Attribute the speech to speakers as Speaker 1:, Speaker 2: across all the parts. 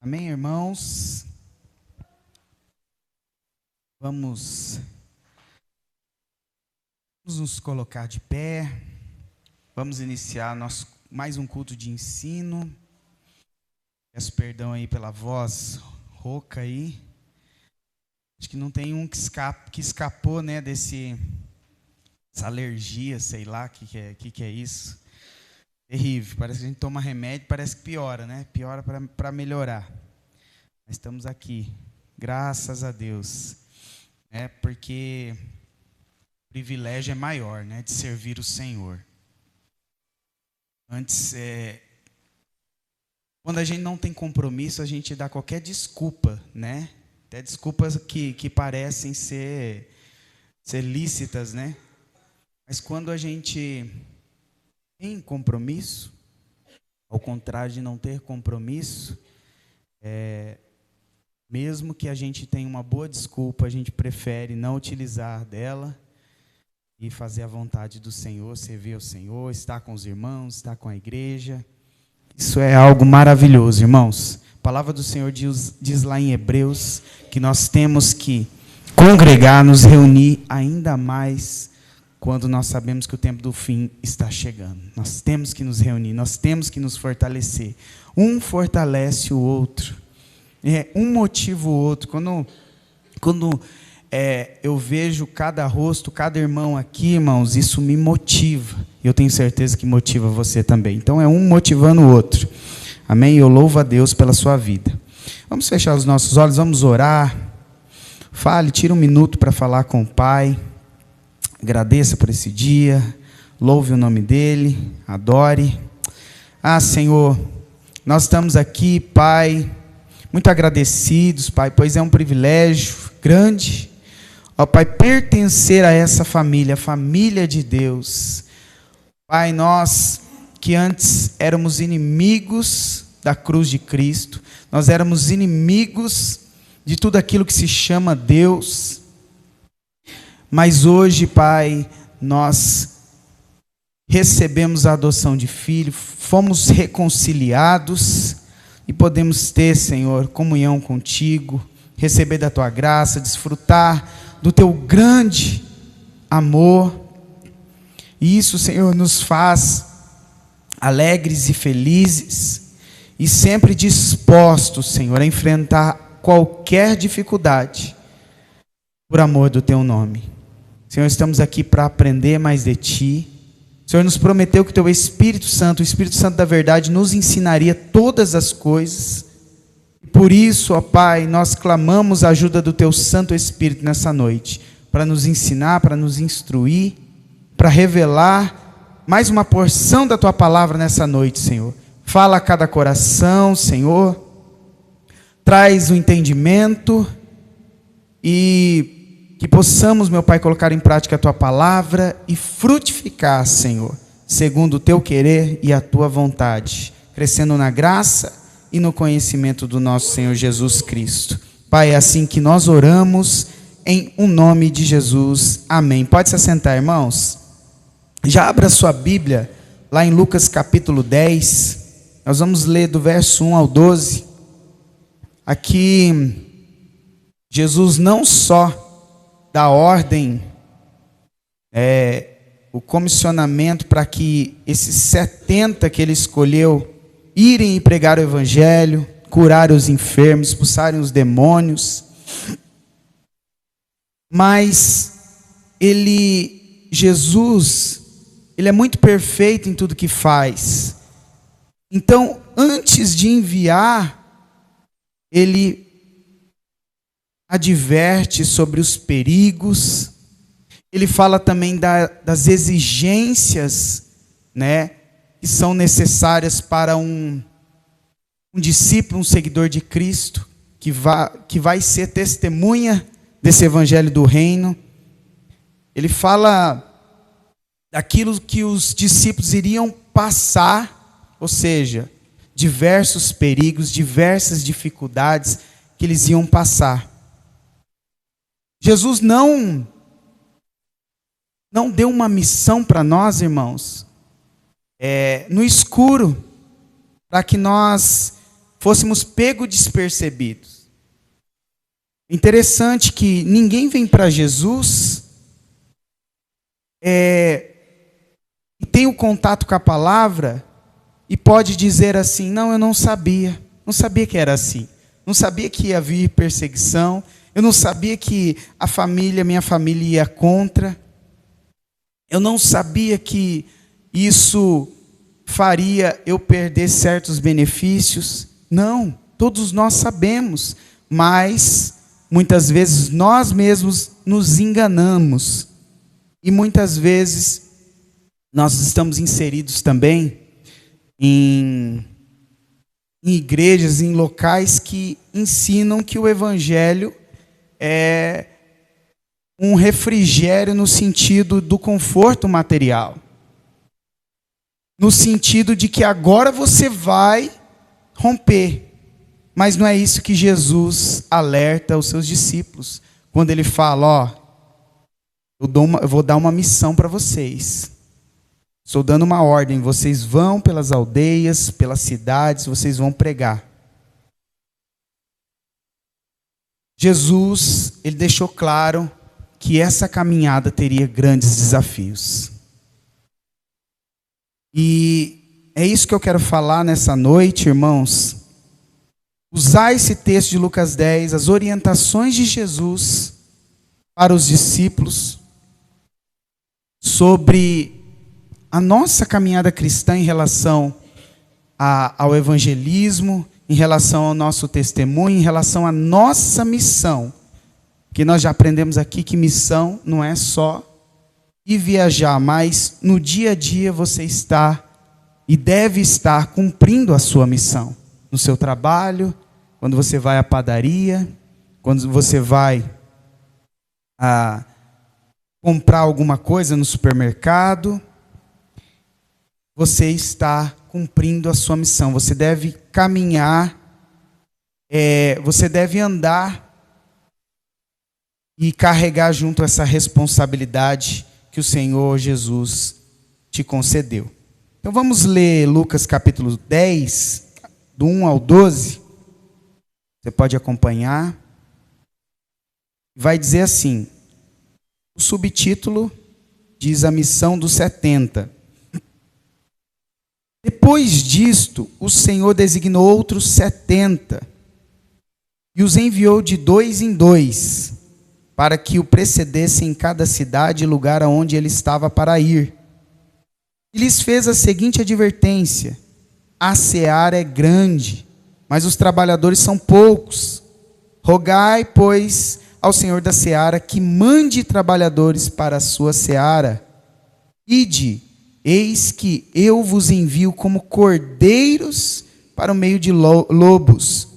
Speaker 1: Amém, irmãos? Vamos nos colocar de pé. Vamos iniciar mais um culto de ensino. Peço perdão aí pela voz rouca aí. Acho que não tem um que escapou, né, essa alergia, sei lá, que é isso. Terrível, parece que a gente toma remédio, parece que piora, né? Piora para melhorar. Mas estamos aqui, graças a Deus, né? Porque o privilégio é maior, né? De servir o Senhor. Antes, quando a gente não tem compromisso, a gente dá qualquer desculpa, né? Até desculpas que parecem ser lícitas, né? Mas quando a gente tem compromisso, ao contrário de não ter compromisso, mesmo que a gente tenha uma boa desculpa, a gente prefere não utilizar dela e fazer a vontade do Senhor, servir ao Senhor, estar com os irmãos, estar com a igreja. Isso é algo maravilhoso, irmãos. A palavra do Senhor diz lá em Hebreus que nós temos que congregar, nos reunir ainda mais quando nós sabemos que o tempo do fim está chegando. Nós temos que nos reunir, nós temos que nos fortalecer. Um fortalece o outro. Um motiva o outro. Quando eu vejo cada rosto, cada irmão aqui, irmãos, isso me motiva. Eu tenho certeza que motiva você também. Então é um motivando o outro. Amém? Eu louvo a Deus pela sua vida. Vamos fechar os nossos olhos, vamos orar. Fale, tira um minuto para falar com o Pai. Agradeça por esse dia, louve o nome dEle, adore. Senhor, nós estamos aqui, Pai, muito agradecidos, Pai, pois é um privilégio grande, ó Pai, pertencer a essa família, a família de Deus. Pai, nós que antes éramos inimigos da cruz de Cristo, nós éramos inimigos de tudo aquilo que se chama Deus. Mas hoje, Pai, nós recebemos a adoção de filho, fomos reconciliados e podemos ter, Senhor, comunhão contigo, receber da tua graça, desfrutar do teu grande amor. E isso, Senhor, nos faz alegres e felizes e sempre dispostos, Senhor, a enfrentar qualquer dificuldade por amor do teu nome. Senhor, estamos aqui para aprender mais de Ti. O Senhor nos prometeu que o Teu Espírito Santo, o Espírito Santo da verdade, nos ensinaria todas as coisas. E por isso, ó Pai, nós clamamos a ajuda do Teu Santo Espírito nessa noite, para nos ensinar, para nos instruir, para revelar mais uma porção da Tua palavra nessa noite, Senhor. Fala a cada coração, Senhor. Traz o entendimento e que possamos, meu Pai, colocar em prática a Tua palavra e frutificar, Senhor, segundo o Teu querer e a Tua vontade, crescendo na graça e no conhecimento do nosso Senhor Jesus Cristo. Pai, é assim que nós oramos, em o nome de Jesus. Amém. Pode se assentar, irmãos. Já abra sua Bíblia, lá em Lucas capítulo 10, nós vamos ler do verso 1 ao 12. Aqui, Jesus não só da ordem, o comissionamento para que esses 70 que ele escolheu irem e pregar o evangelho, curar os enfermos, expulsarem os demônios. Mas Jesus, ele é muito perfeito em tudo que faz. Então, antes de enviar, ele adverte sobre os perigos, ele fala também das exigências, né, que são necessárias para um discípulo, um seguidor de Cristo, que vai ser testemunha desse evangelho do reino. Ele fala daquilo que os discípulos iriam passar, ou seja, diversos perigos, diversas dificuldades que eles iam passar. Jesus não deu uma missão para nós, irmãos, no escuro, para que nós fôssemos pegos despercebidos. Interessante que ninguém vem para Jesus e tem o contato com a palavra e pode dizer assim: não, eu não sabia que era assim, não sabia que ia vir perseguição, eu não sabia que minha família ia contra, eu não sabia que isso faria eu perder certos benefícios. Não, todos nós sabemos, mas muitas vezes nós mesmos nos enganamos. E muitas vezes nós estamos inseridos também em igrejas, em locais que ensinam que o evangelho é um refrigério no sentido do conforto material. No sentido de que agora você vai romper. Mas não é isso que Jesus alerta os seus discípulos. Quando ele fala, eu vou dar uma missão para vocês. Estou dando uma ordem. Vocês vão pelas aldeias, pelas cidades, vocês vão pregar. Jesus, ele deixou claro que essa caminhada teria grandes desafios. E é isso que eu quero falar nessa noite, irmãos. Usar esse texto de Lucas 10, as orientações de Jesus para os discípulos sobre a nossa caminhada cristã em relação ao evangelismo, em relação ao nosso testemunho, em relação à nossa missão. Que nós já aprendemos aqui que missão não é só ir viajar, mas no dia a dia você está e deve estar cumprindo a sua missão. No seu trabalho, quando você vai à padaria, quando você vai comprar alguma coisa no supermercado, você está cumprindo a sua missão. Você deve caminhar, você deve andar e carregar junto essa responsabilidade que o Senhor Jesus te concedeu. Então vamos ler Lucas capítulo 10, do 1 ao 12. Você pode acompanhar. Vai dizer assim, o subtítulo diz a missão dos 70. Depois disto, o Senhor designou outros 70 e os enviou de 2 em 2, para que o precedessem em cada cidade e lugar aonde ele estava para ir. E lhes fez a seguinte advertência: a seara é grande, mas os trabalhadores são poucos. Rogai, pois, ao Senhor da seara que mande trabalhadores para a sua seara. Ide, eis que eu vos envio como cordeiros para o meio de lobos.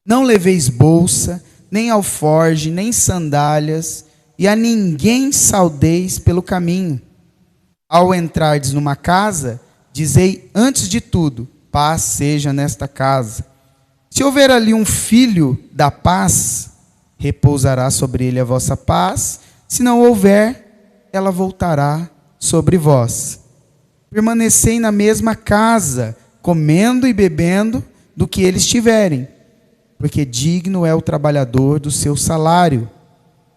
Speaker 1: Não leveis bolsa, nem alforge, nem sandálias, e a ninguém saudeis pelo caminho. Ao entrardes numa casa, dizei antes de tudo: paz seja nesta casa. Se houver ali um filho da paz, repousará sobre ele a vossa paz. Se não houver, ela voltará sobre vós. Permanecei na mesma casa, comendo e bebendo do que eles tiverem, porque digno é o trabalhador do seu salário.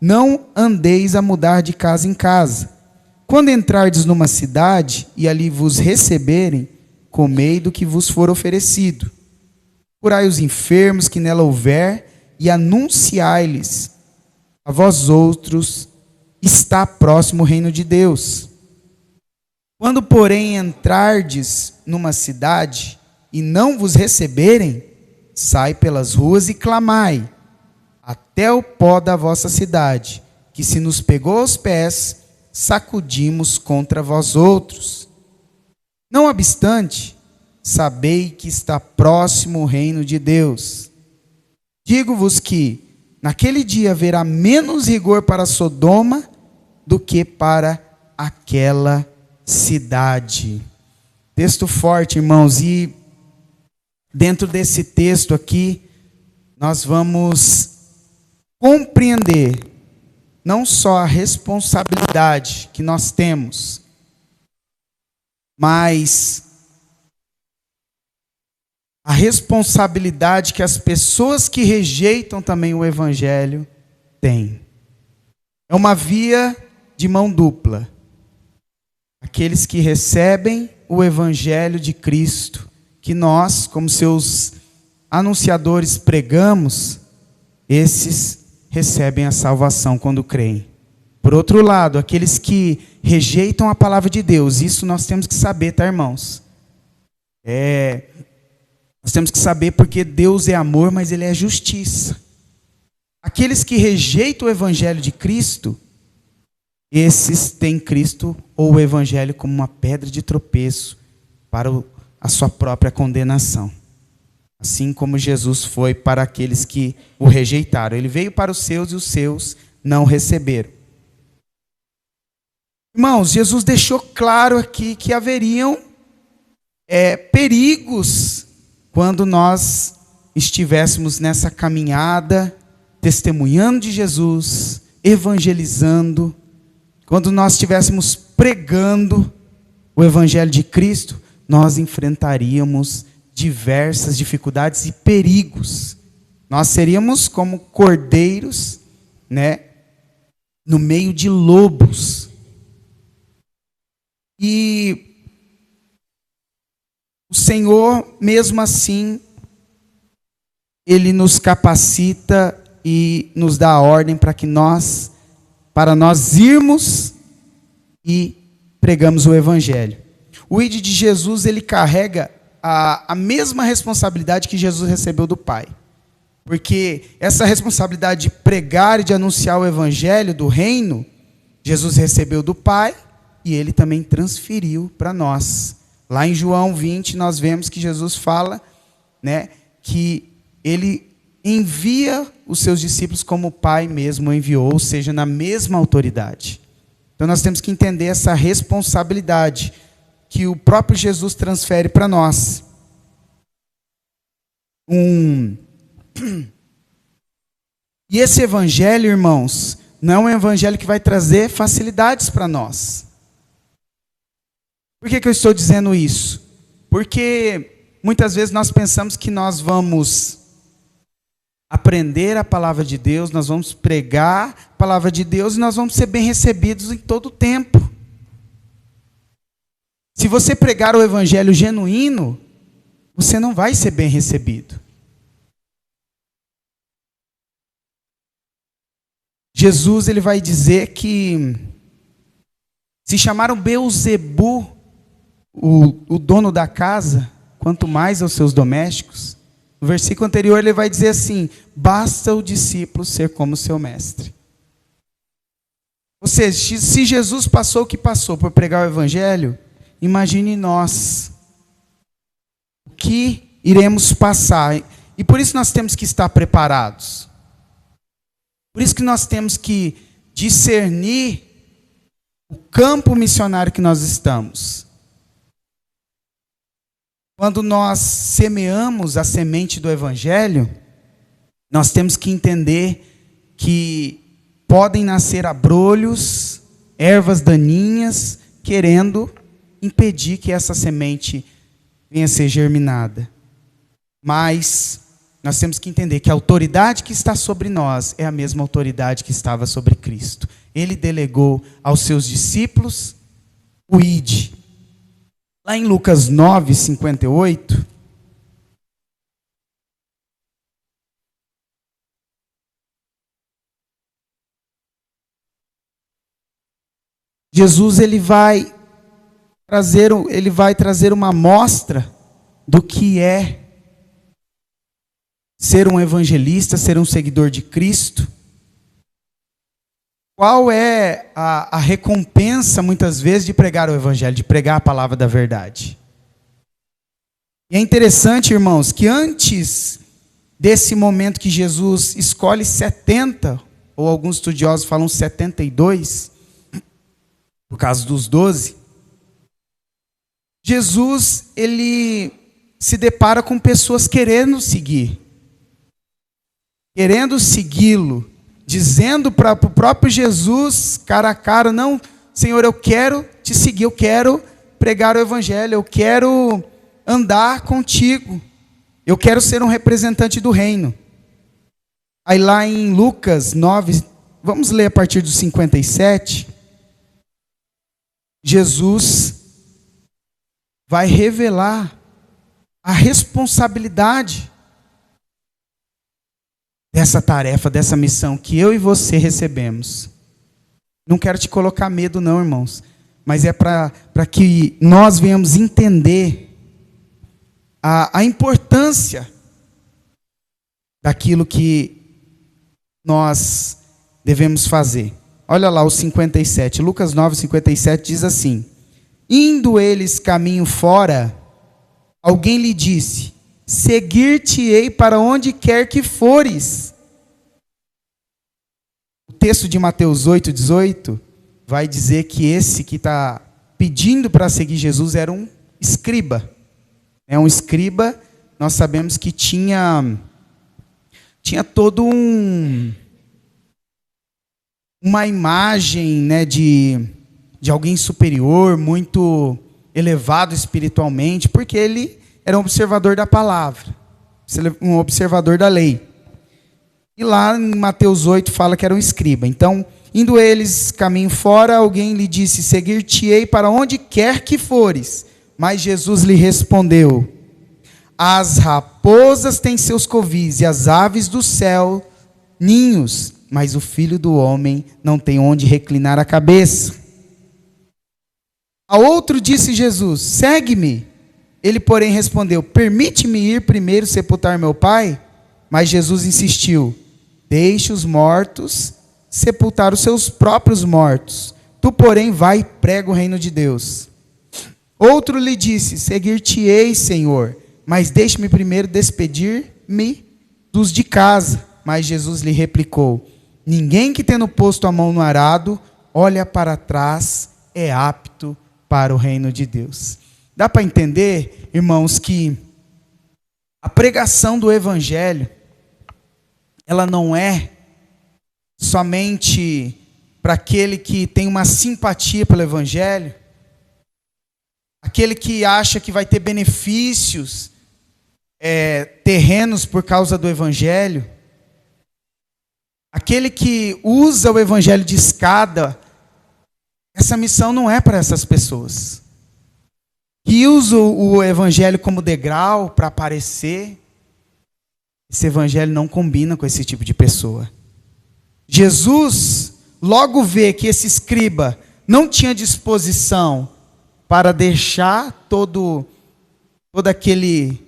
Speaker 1: Não andeis a mudar de casa em casa. Quando entrardes numa cidade e ali vos receberem, comei do que vos for oferecido. Curai os enfermos que nela houver e anunciai-lhes: a vós outros está próximo o reino de Deus. Quando, porém, entrardes numa cidade e não vos receberem, sai pelas ruas e clamai, até o pó da vossa cidade, que se nos pegou aos pés, sacudimos contra vós outros. Não obstante, sabei que está próximo o reino de Deus. Digo-vos que, naquele dia haverá menos rigor para Sodoma do que para aquela cidade. Texto forte, irmãos, e dentro desse texto aqui, nós vamos compreender não só a responsabilidade que nós temos, mas a responsabilidade que as pessoas que rejeitam também o evangelho têm. É uma via de mão dupla. Aqueles que recebem o evangelho de Cristo, que nós, como seus anunciadores, pregamos, esses recebem a salvação quando creem. Por outro lado, aqueles que rejeitam a palavra de Deus, isso nós temos que saber, tá, irmãos? Nós temos que saber porque Deus é amor, mas Ele é justiça. Aqueles que rejeitam o evangelho de Cristo, esses têm Cristo ou o evangelho como uma pedra de tropeço para a sua própria condenação. Assim como Jesus foi para aqueles que o rejeitaram. Ele veio para os seus e os seus não receberam. Irmãos, Jesus deixou claro aqui que haveriam perigos quando nós estivéssemos nessa caminhada, testemunhando de Jesus, evangelizando, quando nós estivéssemos pregando o evangelho de Cristo, nós enfrentaríamos diversas dificuldades e perigos. Nós seríamos como cordeiros, no meio de lobos. E o Senhor, mesmo assim, Ele nos capacita e nos dá a ordem para nós irmos e pregamos o Evangelho. O ID de Jesus, ele carrega a mesma responsabilidade que Jesus recebeu do Pai. Porque essa responsabilidade de pregar e de anunciar o Evangelho do Reino, Jesus recebeu do Pai e Ele também transferiu para nós. Lá em João 20, nós vemos que Jesus fala, que Ele envia os seus discípulos como o Pai mesmo o enviou, ou seja, na mesma autoridade. Então nós temos que entender essa responsabilidade que o próprio Jesus transfere para nós. E esse evangelho, irmãos, não é um evangelho que vai trazer facilidades para nós. Por que eu estou dizendo isso? Porque muitas vezes nós pensamos que nós vamos aprender a palavra de Deus, nós vamos pregar a palavra de Deus e nós vamos ser bem recebidos em todo o tempo. Se você pregar o evangelho genuíno, você não vai ser bem recebido. Jesus, ele vai dizer que se chamaram Beelzebu, o dono da casa, quanto mais aos seus domésticos. No versículo anterior ele vai dizer assim: basta o discípulo ser como seu mestre. Ou seja, se Jesus passou o que passou por pregar o evangelho, imagine nós o que iremos passar. E por isso nós temos que estar preparados. Por isso que nós temos que discernir o campo missionário que nós estamos. Quando nós semeamos a semente do evangelho, nós temos que entender que podem nascer abrolhos, ervas daninhas, querendo impedir que essa semente venha a ser germinada. Mas nós temos que entender que a autoridade que está sobre nós é a mesma autoridade que estava sobre Cristo. Ele delegou aos seus discípulos o ID. Lá em Lucas 9, 58, Jesus ele vai trazer uma amostra do que é ser um evangelista, ser um seguidor de Cristo. Qual é a recompensa, muitas vezes, de pregar o evangelho, de pregar a palavra da verdade? E é interessante, irmãos, que antes desse momento que Jesus escolhe 70, ou alguns estudiosos falam 72, por causa dos 12, Jesus, ele se depara com pessoas querendo segui-lo, dizendo para o próprio Jesus, cara a cara: não, Senhor, eu quero te seguir, eu quero pregar o evangelho, eu quero andar contigo. Eu quero ser um representante do reino. Aí lá em Lucas 9, vamos ler a partir do 57. Jesus vai revelar a responsabilidade dessa tarefa, dessa missão que eu e você recebemos. Não quero te colocar medo não, irmãos, mas é para que nós venhamos entender a importância daquilo que nós devemos fazer. Olha lá o 57, Lucas 9, 57 diz assim: indo eles caminho fora, alguém lhe disse: seguir-te-ei para onde quer que fores. O texto de Mateus 8, 18 vai dizer que esse que está pedindo para seguir Jesus era um escriba. Um escriba, nós sabemos que tinha todo uma imagem, né, de alguém superior, muito elevado espiritualmente, porque ele era um observador da palavra, um observador da lei. E lá em Mateus 8 fala que era um escriba. Então, indo eles caminho fora, alguém lhe disse: seguir-te-ei para onde quer que fores. Mas Jesus lhe respondeu: as raposas têm seus covis e as aves do céu ninhos, mas o Filho do Homem não tem onde reclinar a cabeça. A outro disse Jesus: segue-me. Ele, porém, respondeu: permite-me ir primeiro sepultar meu pai? Mas Jesus insistiu: deixe os mortos sepultar os seus próprios mortos. Tu, porém, vai e prega o reino de Deus. Outro lhe disse: seguir-te-ei, Senhor, mas deixe-me primeiro despedir-me dos de casa. Mas Jesus lhe replicou: ninguém que tendo posto a mão no arado, olha para trás, é apto para o reino de Deus. Dá para entender, irmãos, que a pregação do Evangelho, ela não é somente para aquele que tem uma simpatia pelo Evangelho, aquele que acha que vai ter benefícios terrenos por causa do Evangelho, aquele que usa o Evangelho de escada. Essa missão não é para essas pessoas. Que usa o Evangelho como degrau para aparecer. Esse Evangelho não combina com esse tipo de pessoa. Jesus logo vê que esse escriba não tinha disposição para deixar todo aquele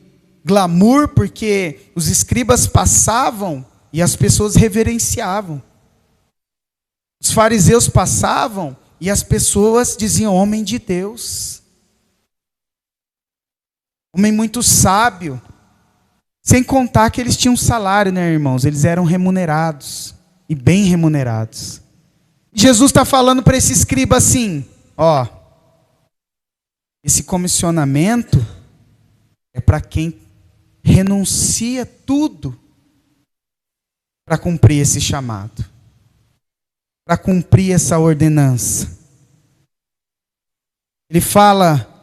Speaker 1: glamour, porque os escribas passavam e as pessoas reverenciavam. Os fariseus passavam e as pessoas diziam: homem de Deus, homem muito sábio. Sem contar que eles tinham um salário, né, irmãos? Eles eram remunerados, e bem remunerados. Jesus está falando para esse escriba assim: ó, esse comissionamento é para quem renuncia tudo para cumprir esse chamado, para cumprir essa ordenança. Ele fala: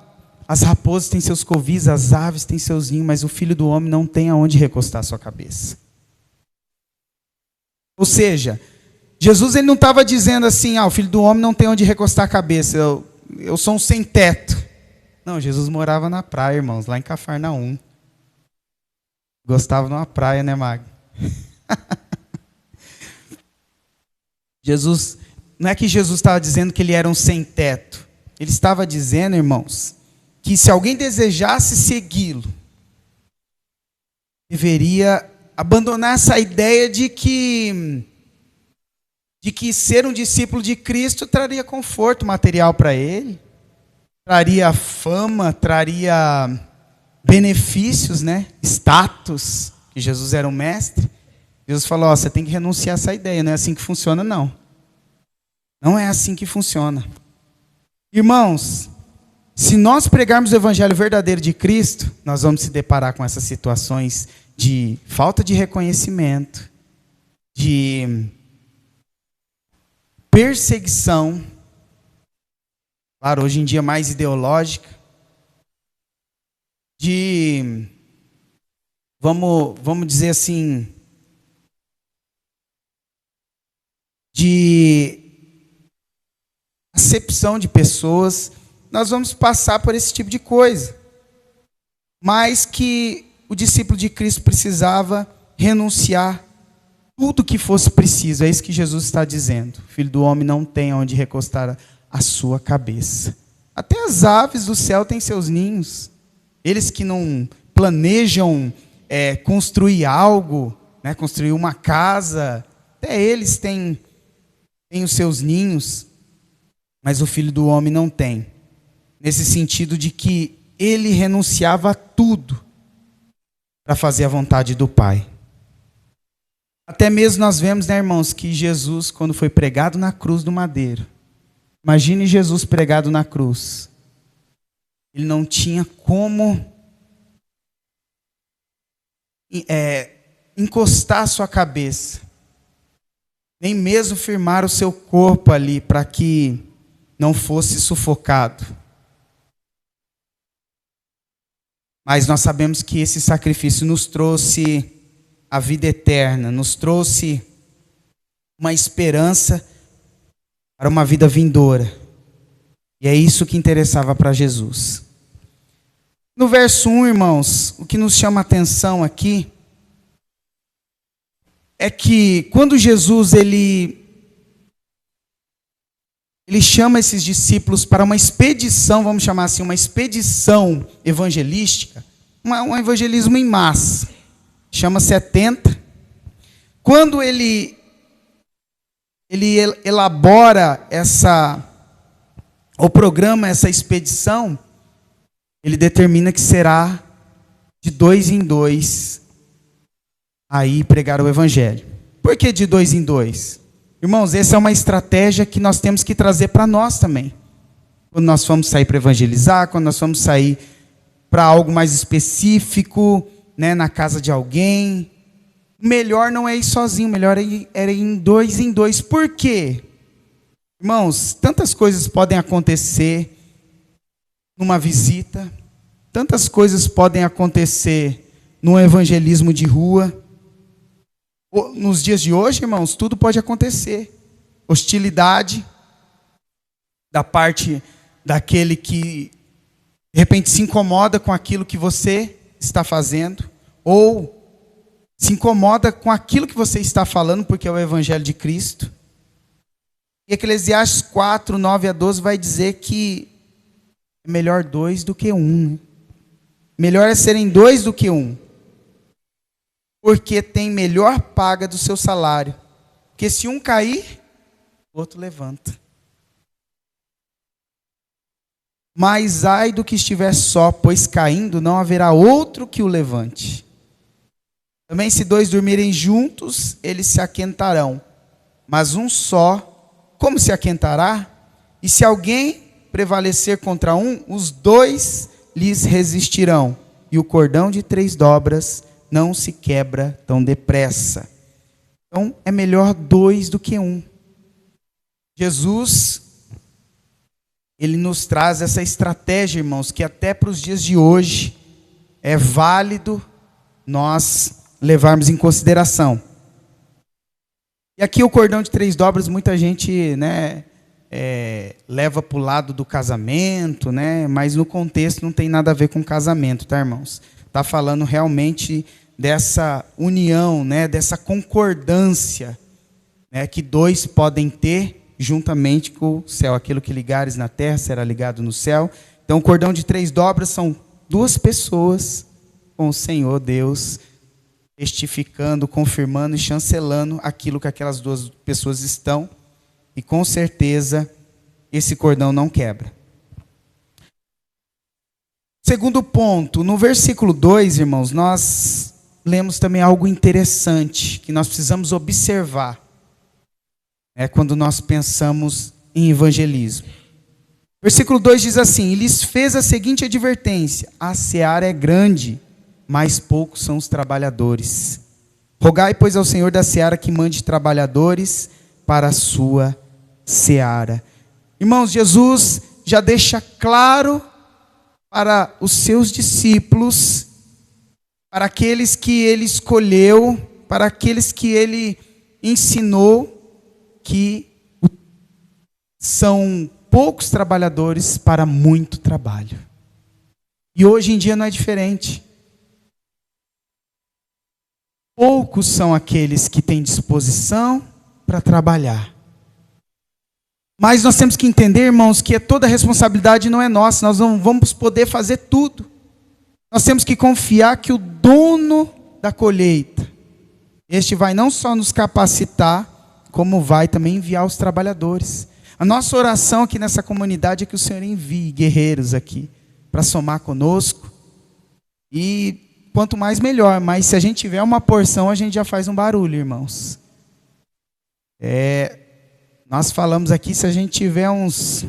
Speaker 1: as raposas têm seus covis, as aves têm seus ninhos, mas o Filho do Homem não tem aonde recostar sua cabeça. Ou seja, Jesus ele não estava dizendo assim: o Filho do Homem não tem onde recostar a cabeça, eu sou um sem teto. Não, Jesus morava na praia, irmãos, lá em Cafarnaum. Gostava de uma praia, né, Mag? Jesus, não é que Jesus estava dizendo que ele era um sem teto. Ele estava dizendo, irmãos, que se alguém desejasse segui-lo, deveria abandonar essa ideia de que ser um discípulo de Cristo traria conforto material para ele, traria fama, traria benefícios, né? Status, que Jesus era um mestre. Jesus falou: você tem que renunciar a essa ideia, não é assim que funciona, não. Não é assim que funciona. Irmãos, se nós pregarmos o evangelho verdadeiro de Cristo, nós vamos se deparar com essas situações de falta de reconhecimento, de perseguição, claro, hoje em dia mais ideológica, de vamos dizer assim, de acepção de pessoas, nós vamos passar por esse tipo de coisa. Mas que o discípulo de Cristo precisava renunciar tudo que fosse preciso. É isso que Jesus está dizendo. O Filho do Homem não tem onde recostar a sua cabeça. Até as aves do céu têm seus ninhos. Eles que não planejam construir algo, né, construir uma casa, até eles têm os seus ninhos, mas o Filho do Homem não tem. Nesse sentido de que ele renunciava a tudo para fazer a vontade do Pai. Até mesmo nós vemos, né, irmãos, que Jesus, quando foi pregado na cruz do madeiro, imagine Jesus pregado na cruz, ele não tinha como encostar a sua cabeça, nem mesmo firmar o seu corpo ali para que não fosse sufocado. Mas nós sabemos que esse sacrifício nos trouxe a vida eterna, nos trouxe uma esperança para uma vida vindoura. E é isso que interessava para Jesus. No verso 1, irmãos, o que nos chama a atenção aqui é que quando Jesus ele chama esses discípulos para uma expedição, vamos chamar assim, uma expedição evangelística, um evangelismo em massa, chama 70. Quando ele elabora ou programa essa expedição, ele determina que será de 2 em 2 aí pregar o evangelho. Por que de 2 em 2? Irmãos, essa é uma estratégia que nós temos que trazer para nós também. Quando nós vamos sair para evangelizar, quando nós vamos sair para algo mais específico, né, na casa de alguém, o melhor não é ir sozinho, o melhor é ir em 2 em 2. Por quê? Irmãos, tantas coisas podem acontecer numa visita, tantas coisas podem acontecer num evangelismo de rua. Nos dias de hoje, irmãos, tudo pode acontecer. Hostilidade da parte daquele que de repente se incomoda com aquilo que você está fazendo, ou se incomoda com aquilo que você está falando, porque é o evangelho de Cristo. E Eclesiastes 4, 9 a 12 vai dizer que é melhor 2 do que 1. Né? Melhor é serem 2 do que 1. Porque tem melhor paga do seu salário. Porque se um cair, o outro levanta. Mas ai do que estiver só, pois caindo não haverá outro que o levante. Também se 2 dormirem juntos, eles se aquentarão. Mas um só, como se aquentará? E se alguém prevalecer contra um, os 2 lhes resistirão. E o cordão de 3 dobras não se quebra tão depressa. Então, é melhor 2 do que 1. Jesus, ele nos traz essa estratégia, irmãos, que até para os dias de hoje é válido nós levarmos em consideração. E aqui o cordão de 3 dobras, muita gente, né, leva para o lado do casamento, né, mas no contexto não tem nada a ver com casamento, tá, irmãos? Está falando realmente dessa união, né, dessa concordância, né, que 2 podem ter juntamente com o céu. Aquilo que ligares na terra será ligado no céu. Então o cordão de 3 dobras são 2 pessoas com o Senhor Deus, testificando, confirmando e chancelando aquilo que aquelas 2 pessoas estão, e com certeza esse cordão não quebra. Segundo ponto, no versículo 2, irmãos, nós lemos também algo interessante que nós precisamos observar, quando nós pensamos em evangelismo. Versículo 2 diz assim: e lhes fez a seguinte advertência: a seara é grande, mas poucos são os trabalhadores. Rogai, pois, ao Senhor da seara que mande trabalhadores para a sua seara. Irmãos, Jesus já deixa claro para os seus discípulos para aqueles que Ele escolheu, para aqueles que Ele ensinou que são poucos trabalhadores para muito trabalho. E hoje em dia não é diferente. Poucos são aqueles que têm disposição para trabalhar. Mas nós temos que entender, irmãos, que toda a responsabilidade não é nossa. Nós não vamos poder fazer tudo. Nós temos que confiar que o dono da colheita, este vai não só nos capacitar, como vai também enviar os trabalhadores. A nossa oração aqui nessa comunidade é que o Senhor envie guerreiros aqui para somar conosco. E quanto mais melhor, mas se a gente tiver uma porção, a gente já faz um barulho, irmãos. Nós falamos aqui, se a gente tiver uns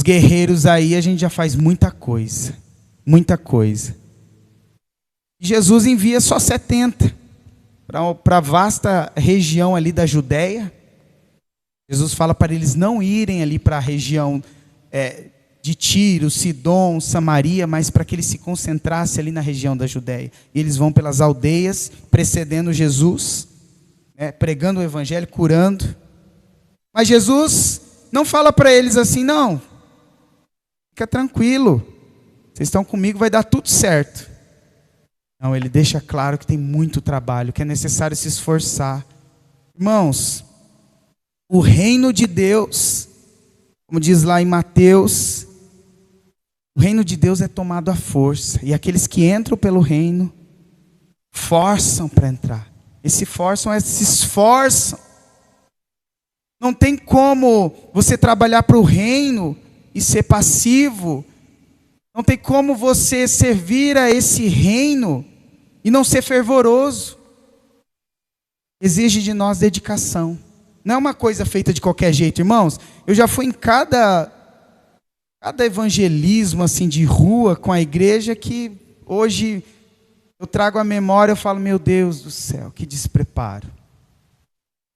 Speaker 1: guerreiros aí, a gente já faz muita coisa. Muita coisa. E Jesus envia só 70 para a vasta região ali da Judéia. Jesus fala para eles não irem ali para a região de Tiro, Sidom, Samaria, mas para que eles se concentrassem ali na região da Judéia. E eles vão pelas aldeias, precedendo Jesus, pregando o evangelho, curando. Mas Jesus não fala para eles assim, não, fica tranquilo, vocês estão comigo, vai dar tudo certo. Não, ele deixa claro que tem muito trabalho, que é necessário se esforçar. Irmãos, o reino de Deus, como diz lá em Mateus, o reino de Deus é tomado à força. E aqueles que entram pelo reino, forçam para entrar. Esse forçam, se esforçam. Não tem como você trabalhar para o reino e ser passivo. Não tem como você servir a esse reino e não ser fervoroso. Exige de nós dedicação. Não é uma coisa feita de qualquer jeito, irmãos. Eu já fui em cada evangelismo assim de rua com a igreja que hoje eu trago à memória, eu falo, meu Deus do céu, que despreparo.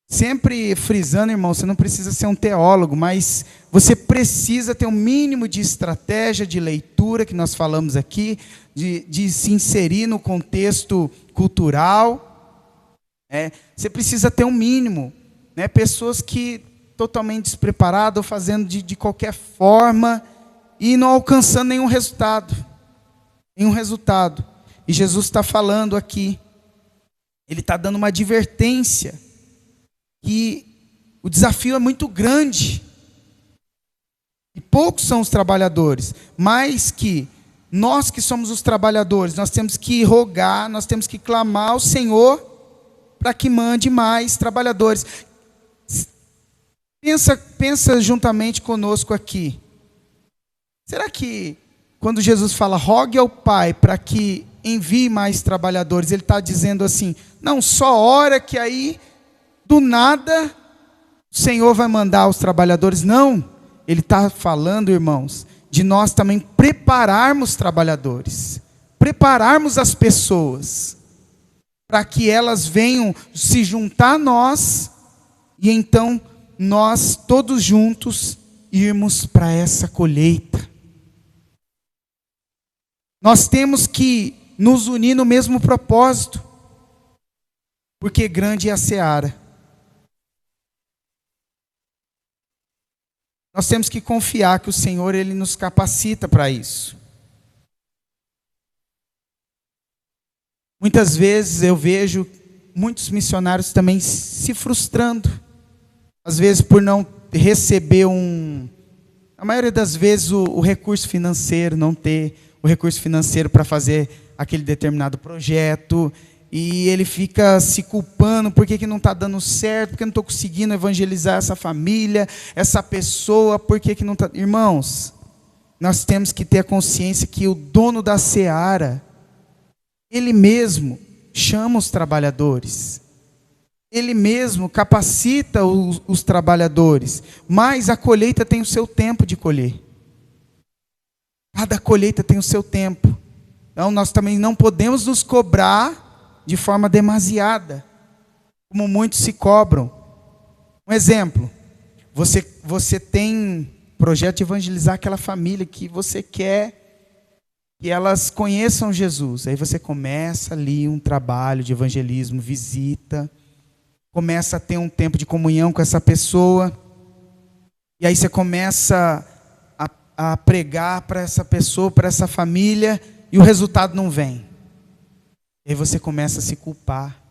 Speaker 1: Sempre frisando, irmão, você não precisa ser um teólogo, mas você precisa ter um mínimo de estratégia, de leitura, que nós falamos aqui, de se inserir no contexto cultural. Você precisa ter um mínimo. Pessoas que totalmente despreparadas, ou fazendo de qualquer forma, e não alcançando nenhum resultado. Nenhum resultado. E Jesus está falando aqui, Ele está dando uma advertência, que o desafio é muito grande, e poucos são os trabalhadores, mas que nós que somos os trabalhadores, nós temos que rogar, nós temos que clamar ao Senhor, para que mande mais trabalhadores. Pensa juntamente conosco aqui, será que quando Jesus fala, rogue ao Pai para que envie mais trabalhadores, Ele está dizendo assim, não, só ora que aí, do nada, o Senhor vai mandar os trabalhadores? Não, Ele está falando, irmãos, de nós também prepararmos trabalhadores, prepararmos as pessoas, para que elas venham se juntar a nós, e então nós todos juntos irmos para essa colheita. Nós temos que nos unir no mesmo propósito, porque grande é a seara. Nós temos que confiar que o Senhor, Ele nos capacita para isso. Muitas vezes eu vejo muitos missionários também se frustrando, às vezes por não receber a maioria das vezes o recurso financeiro, não ter o recurso financeiro para fazer aquele determinado projeto, e ele fica se culpando, por que não está dando certo, por que não estou conseguindo evangelizar essa família, essa pessoa, por que não está... Irmãos, nós temos que ter a consciência que o dono da seara, Ele mesmo chama os trabalhadores, Ele mesmo capacita os trabalhadores, mas a colheita tem o seu tempo de colher. Cada colheita tem o seu tempo. Então nós também não podemos nos cobrar de forma demasiada, como muitos se cobram. Um exemplo, você tem projeto de evangelizar aquela família que você quer que elas conheçam Jesus. Aí você começa ali um trabalho de evangelismo, visita, começa a ter um tempo de comunhão com essa pessoa, e aí você começa a pregar para essa pessoa, para essa família, e o resultado não vem. E aí você começa a se culpar.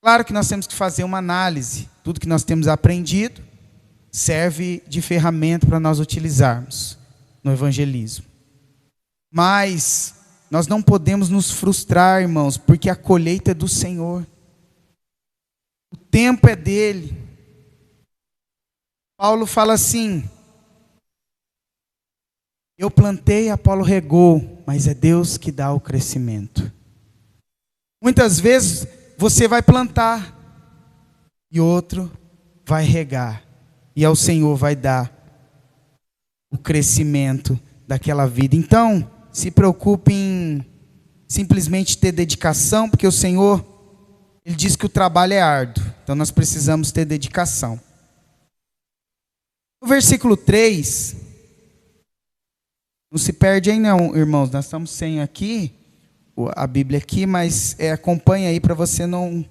Speaker 1: Claro que nós temos que fazer uma análise. Tudo que nós temos aprendido serve de ferramenta para nós utilizarmos no evangelismo. Mas nós não podemos nos frustrar, irmãos, porque a colheita é do Senhor. O tempo é dele. Paulo fala assim: eu plantei, Apolo regou, mas é Deus que dá o crescimento. Muitas vezes você vai plantar e outro vai regar, e ao Senhor vai dar o crescimento daquela vida. Então, se preocupe em simplesmente ter dedicação, porque o Senhor, Ele diz que o trabalho é árduo, então nós precisamos ter dedicação. No versículo 3, não se perde aí não, irmãos, nós estamos sem aqui, a Bíblia aqui, mas acompanha aí para você não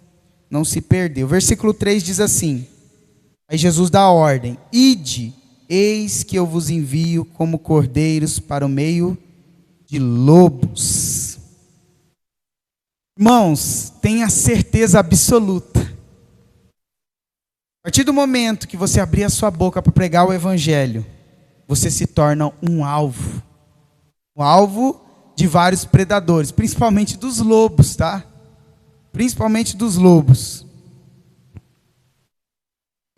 Speaker 1: se perder. O versículo 3 diz assim, aí Jesus dá a ordem: ide, eis que eu vos envio como cordeiros para o meio de lobos. Irmãos, tenha certeza absoluta, a partir do momento que você abrir a sua boca para pregar o evangelho, você se torna um alvo de vários predadores, principalmente dos lobos, tá? Principalmente dos lobos.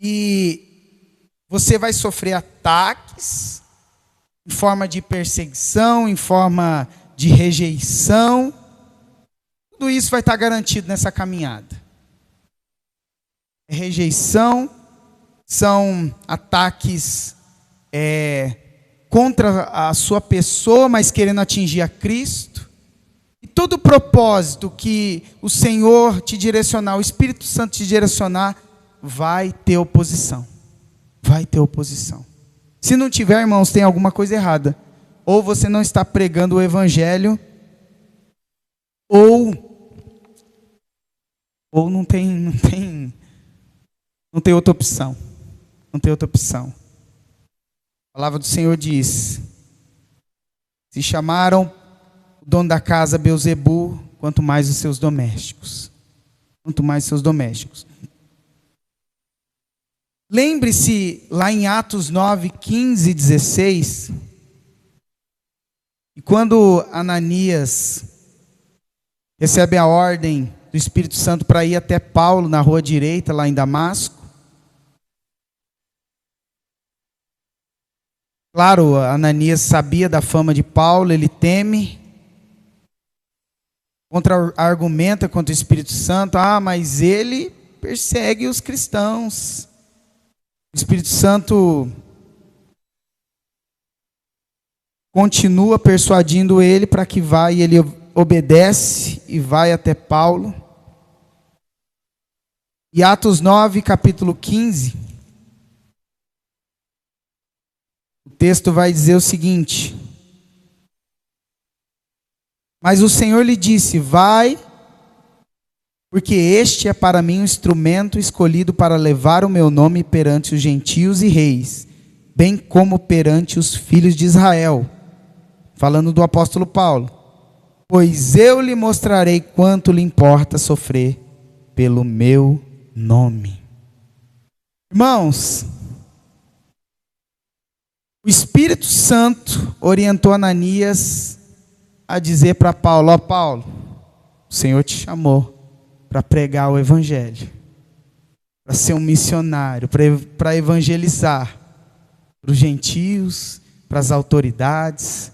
Speaker 1: E você vai sofrer ataques em forma de perseguição, em forma de rejeição. Tudo isso vai estar garantido nessa caminhada. Rejeição, são ataques contra a sua pessoa, mas querendo atingir a Cristo. E todo o propósito que o Senhor te direcionar, o Espírito Santo te direcionar, vai ter oposição. Vai ter oposição. Se não tiver, irmãos, tem alguma coisa errada. Ou você não está pregando o Evangelho, ou não tem outra opção. Não tem outra opção. A palavra do Senhor diz: se chamaram o dono da casa Belzebu, quanto mais os seus domésticos. Quanto mais os seus domésticos. Lembre-se lá em Atos 9, 15 e 16, e quando Ananias recebe a ordem do Espírito Santo para ir até Paulo na rua direita, lá em Damasco. Claro, Ananias sabia da fama de Paulo, ele teme, argumenta contra o Espírito Santo: mas ele persegue os cristãos. O Espírito Santo continua persuadindo ele para que vá, e ele obedece e vai até Paulo. E Atos 9, capítulo 15, o texto vai dizer o seguinte: mas o Senhor lhe disse: vai, porque este é para mim um instrumento escolhido para levar o meu nome perante os gentios e reis, bem como perante os filhos de Israel. Falando do apóstolo Paulo: pois eu lhe mostrarei quanto lhe importa sofrer pelo meu nome. Irmãos, o Espírito Santo orientou Ananias a dizer para Paulo: ó Paulo, o Senhor te chamou para pregar o Evangelho, para ser um missionário, para evangelizar para os gentios, para as autoridades.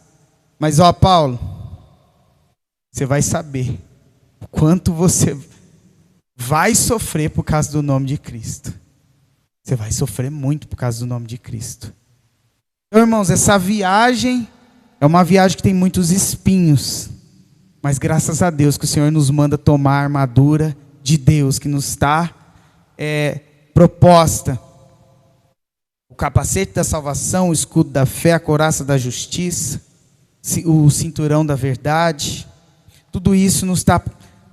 Speaker 1: Mas ó Paulo, você vai saber o quanto você vai sofrer por causa do nome de Cristo. Você vai sofrer muito por causa do nome de Cristo. Então, irmãos, essa viagem é uma viagem que tem muitos espinhos. Mas graças a Deus que o Senhor nos manda tomar a armadura de Deus que nos está proposta. O capacete da salvação, o escudo da fé, a couraça da justiça. o cinturão da verdade. Tudo isso nos está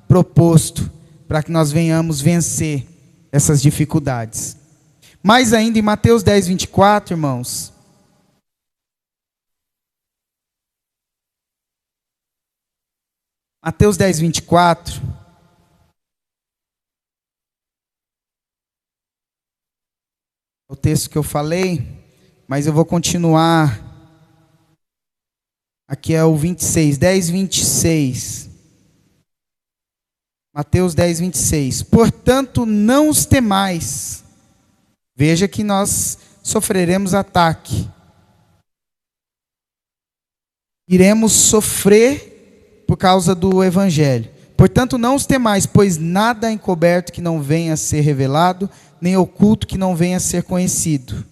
Speaker 1: proposto para que nós venhamos vencer essas dificuldades. Mais ainda em Mateus 10, 24, irmãos. Mateus 10, 24. É o texto que eu falei, mas eu vou continuar. Aqui é o 26, 10, 26. Mateus 10, 26. Portanto, não os temais. Veja que nós sofreremos ataque. Iremos sofrer por causa do Evangelho. Portanto, não os temais, pois nada é encoberto que não venha a ser revelado, nem oculto que não venha a ser conhecido.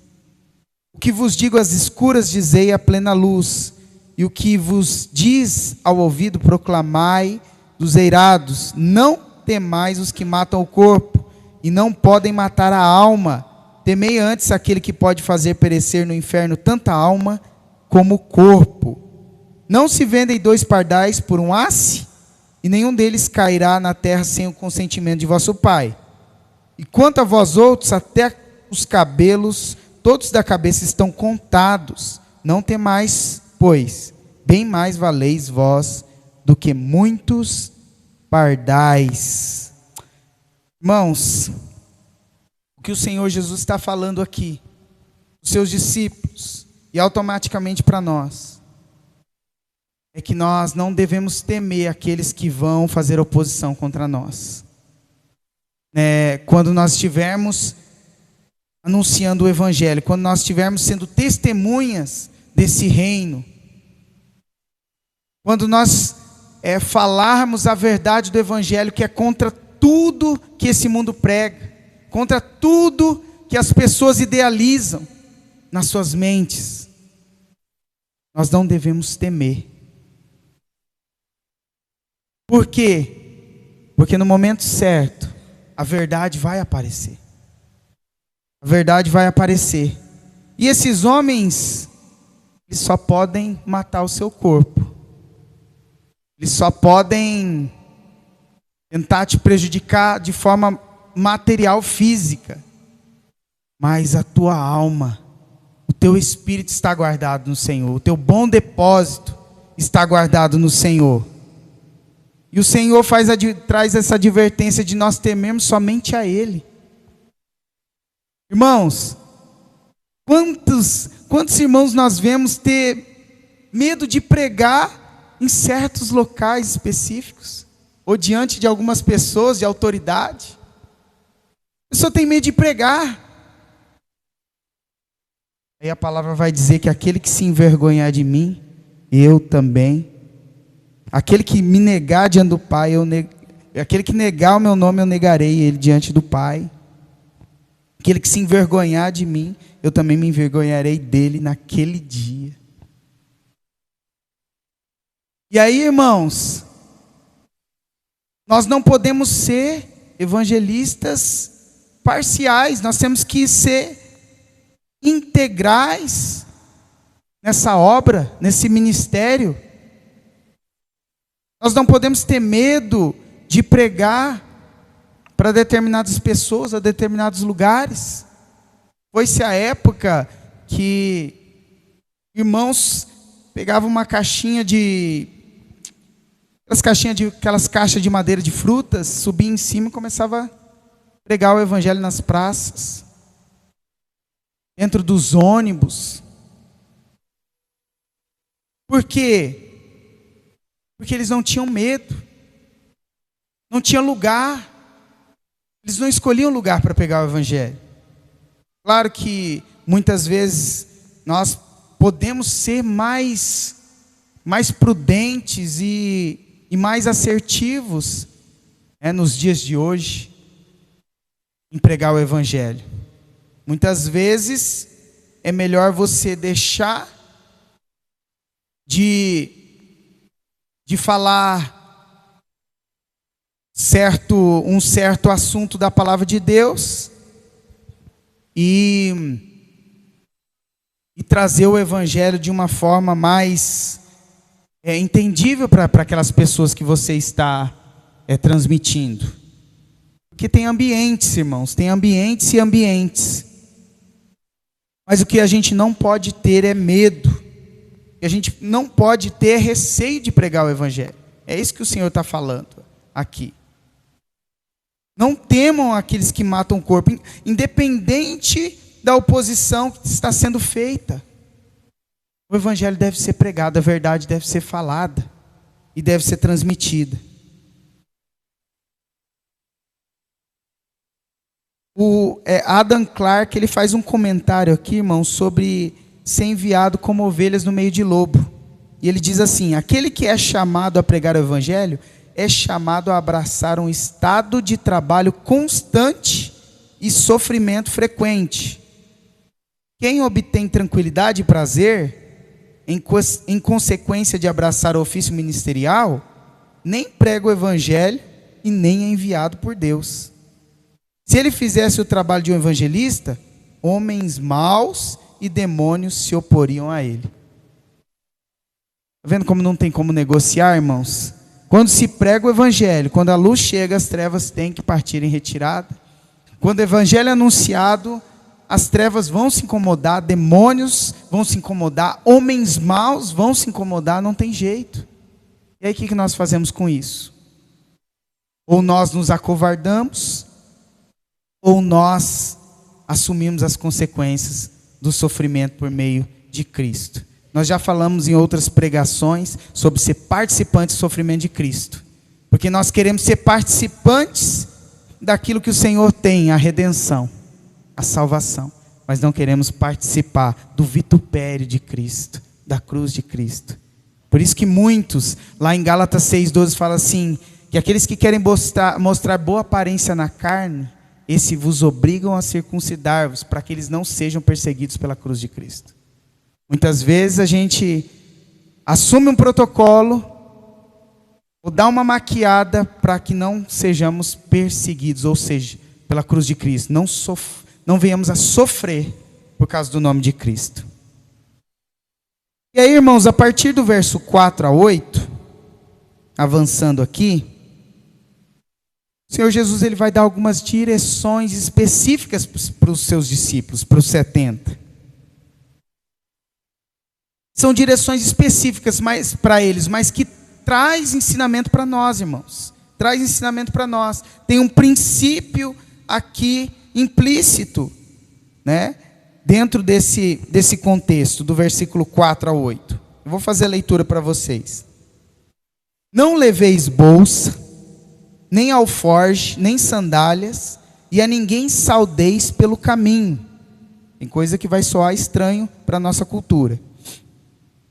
Speaker 1: O que vos digo às escuras, dizei à plena luz, e o que vos diz ao ouvido, proclamai dos eirados. Não temais os que matam o corpo, e não podem matar a alma. Temei antes aquele que pode fazer perecer no inferno tanta alma como o corpo. Não se vendem 2 pardais por um asse, e nenhum deles cairá na terra sem o consentimento de vosso Pai. E quanto a vós outros, até os cabelos, todos da cabeça estão contados. Não temais, pois, bem mais valeis vós do que muitos pardais. Irmãos, o que o Senhor Jesus está falando aqui, os seus discípulos, e automaticamente para nós, é que nós não devemos temer aqueles que vão fazer oposição contra nós. Quando nós estivermos anunciando o Evangelho, quando nós estivermos sendo testemunhas desse reino, quando nós falarmos a verdade do Evangelho, que é contra tudo que esse mundo prega, contra tudo que as pessoas idealizam nas suas mentes, nós não devemos temer. Por quê? Porque no momento certo, a verdade vai aparecer. A verdade vai aparecer. E esses homens, eles só podem matar o seu corpo. Eles só podem tentar te prejudicar de forma material, física. Mas a tua alma, o teu espírito está guardado no Senhor. O teu bom depósito está guardado no Senhor. E o Senhor traz essa advertência de nós temermos somente a Ele. Irmãos, quantos irmãos nós vemos ter medo de pregar em certos locais específicos, ou diante de algumas pessoas de autoridade? A pessoa tem medo de pregar. Aí a palavra vai dizer que aquele que se envergonhar de mim, eu também. Aquele que me negar diante do Pai, aquele que negar o meu nome, eu negarei ele diante do Pai. Aquele que se envergonhar de mim, eu também me envergonharei dele naquele dia. E aí, irmãos, nós não podemos ser evangelistas parciais, nós temos que ser integrais nessa obra, nesse ministério. Nós não podemos ter medo de pregar para determinadas pessoas, a determinados lugares. Foi-se a época que irmãos pegavam uma caixinha aquelas caixas de madeira de frutas, subia em cima e começava a pregar o Evangelho nas praças, dentro dos ônibus. Por quê? Porque eles não tinham medo, não tinha lugar, eles não escolhiam lugar para pegar o Evangelho. Claro que muitas vezes nós podemos ser mais prudentes e mais assertivos nos dias de hoje em pregar o Evangelho. Muitas vezes é melhor você deixar de falar um certo assunto da palavra de Deus e trazer o Evangelho de uma forma mais é entendível para aquelas pessoas que você está transmitindo. Porque tem ambientes, irmãos, tem ambientes e ambientes. Mas o que a gente não pode ter é medo. O que a gente não pode ter é receio de pregar o evangelho. É isso que o Senhor está falando aqui. Não temam aqueles que matam o corpo, independente da oposição que está sendo feita. O evangelho deve ser pregado, a verdade deve ser falada e deve ser transmitida. O Adam Clarke, ele faz um comentário aqui, irmão, sobre ser enviado como ovelhas no meio de lobo. E ele diz assim: aquele que é chamado a pregar o evangelho é chamado a abraçar um estado de trabalho constante e sofrimento frequente. Quem obtém tranquilidade e prazer em consequência de abraçar o ofício ministerial, nem prega o evangelho e nem é enviado por Deus. Se ele fizesse o trabalho de um evangelista, homens maus e demônios se oporiam a ele. Está vendo como não tem como negociar, irmãos? Quando se prega o evangelho, quando a luz chega, as trevas têm que partir em retirada. Quando o evangelho é anunciado, as trevas vão se incomodar, demônios vão se incomodar, homens maus vão se incomodar, não tem jeito. E aí o que nós fazemos com isso? Ou nós nos acovardamos, ou nós assumimos as consequências do sofrimento por meio de Cristo. Nós já falamos em outras pregações sobre ser participantes do sofrimento de Cristo. Porque nós queremos ser participantes daquilo que o Senhor tem, a redenção, a salvação. Mas não queremos participar do vitupério de Cristo, da cruz de Cristo. Por isso que muitos, lá em Gálatas 6,12, fala assim, que aqueles que querem mostrar boa aparência na carne, esses vos obrigam a circuncidar-vos, para que eles não sejam perseguidos pela cruz de Cristo. Muitas vezes a gente assume um protocolo, ou dá uma maquiada para que não sejamos perseguidos, ou seja, pela cruz de Cristo. Não venhamos a sofrer por causa do nome de Cristo. E aí, irmãos, a partir do verso 4 a 8, avançando aqui, o Senhor Jesus ele vai dar algumas direções específicas para os seus discípulos, para os 70. São direções específicas para eles, mas que traz ensinamento para nós, irmãos. Traz ensinamento para nós. Tem um princípio aqui implícito, né? Dentro desse contexto, do versículo 4 a 8. Eu vou fazer a leitura para vocês. Não leveis bolsa, nem alforje, nem sandálias, e a ninguém saudeis pelo caminho. Tem coisa que vai soar estranho para a nossa cultura.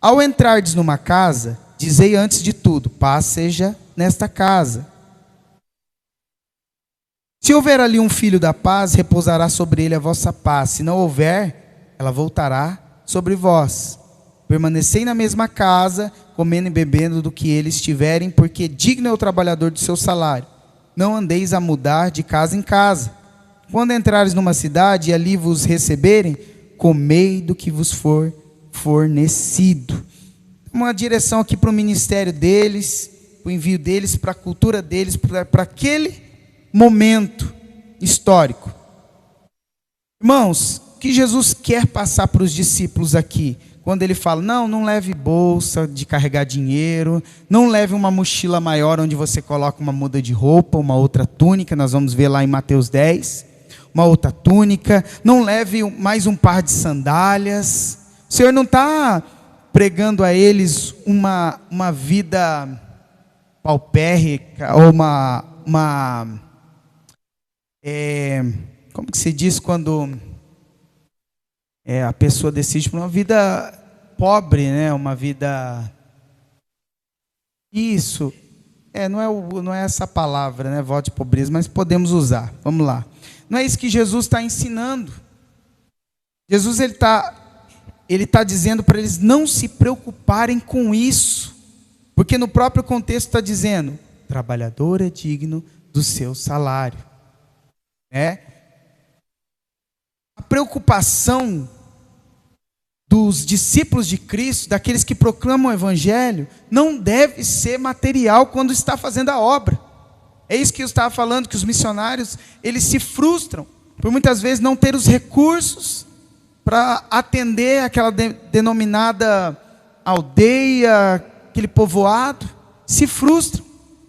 Speaker 1: Ao entrardes numa casa, dizei antes de tudo, paz seja nesta casa. Se houver ali um filho da paz, repousará sobre ele a vossa paz. Se não houver, ela voltará sobre vós. Permanecei na mesma casa, comendo e bebendo do que eles tiverem, porque digno é o trabalhador do seu salário. Não andeis a mudar de casa em casa. Quando entrares numa cidade e ali vos receberem, comei do que vos for fornecido. Uma direção aqui para o ministério deles, para o envio deles, para a cultura deles, para aquele momento histórico. Irmãos, o que Jesus quer passar para os discípulos aqui? Quando ele fala, não leve bolsa de carregar dinheiro, não leve uma mochila maior onde você coloca uma muda de roupa, uma outra túnica, nós vamos ver lá em Mateus 10, uma outra túnica, não leve mais um par de sandálias. O Senhor não está pregando a eles uma vida paupérrica, ou como que se diz quando a pessoa decide por uma vida pobre, né? Uma vida... Isso, não é essa palavra, né? Voto de pobreza, mas podemos usar. Vamos lá. Não é isso que Jesus está ensinando. Jesus ele está dizendo para eles não se preocuparem com isso, porque no próprio contexto está dizendo, trabalhador é digno do seu salário. A preocupação dos discípulos de Cristo, daqueles que proclamam o Evangelho, não deve ser material quando está fazendo a obra. É isso que eu estava falando, que os missionários, eles se frustram, por muitas vezes não ter os recursos para atender aquela denominada aldeia, aquele povoado, se frustram,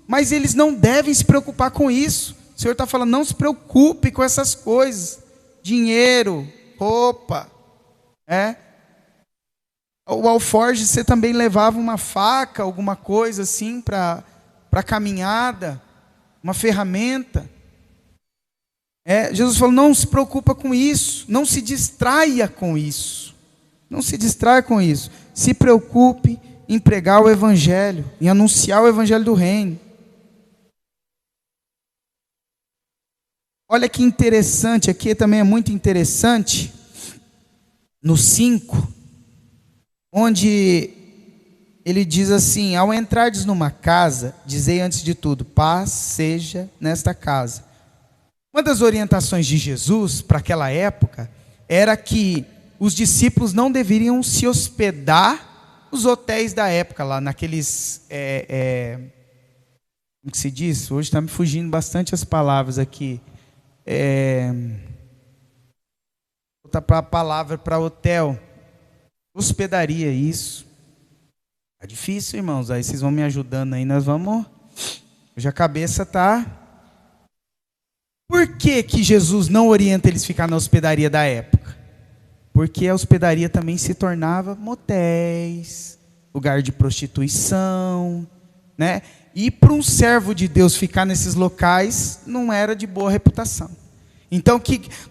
Speaker 1: mas eles não devem se preocupar com isso. O Senhor está falando, não se preocupe com essas coisas, dinheiro, roupa, o alforje, você também levava uma faca, alguma coisa assim, para caminhada, uma ferramenta. Jesus falou, não se preocupa com isso, não se distraia com isso, não se distraia com isso, se preocupe em pregar o Evangelho, em anunciar o Evangelho do Reino. Olha que interessante, aqui também é muito interessante, no 5, onde ele diz assim, ao entrardes numa casa, dizei antes de tudo, paz seja nesta casa. Uma das orientações de Jesus para aquela época era que os discípulos não deveriam se hospedar nos hotéis da época, lá naqueles, como que se diz? Hoje está me fugindo bastante as palavras aqui. Voltar para a palavra para hotel, hospedaria, isso. É difícil, irmãos, aí vocês vão me ajudando aí, nós vamos, hoje a cabeça está... Por que Jesus não orienta eles a ficar na hospedaria da época? Porque a hospedaria também se tornava motéis, lugar de prostituição, né? E para um servo de Deus ficar nesses locais não era de boa reputação. Então,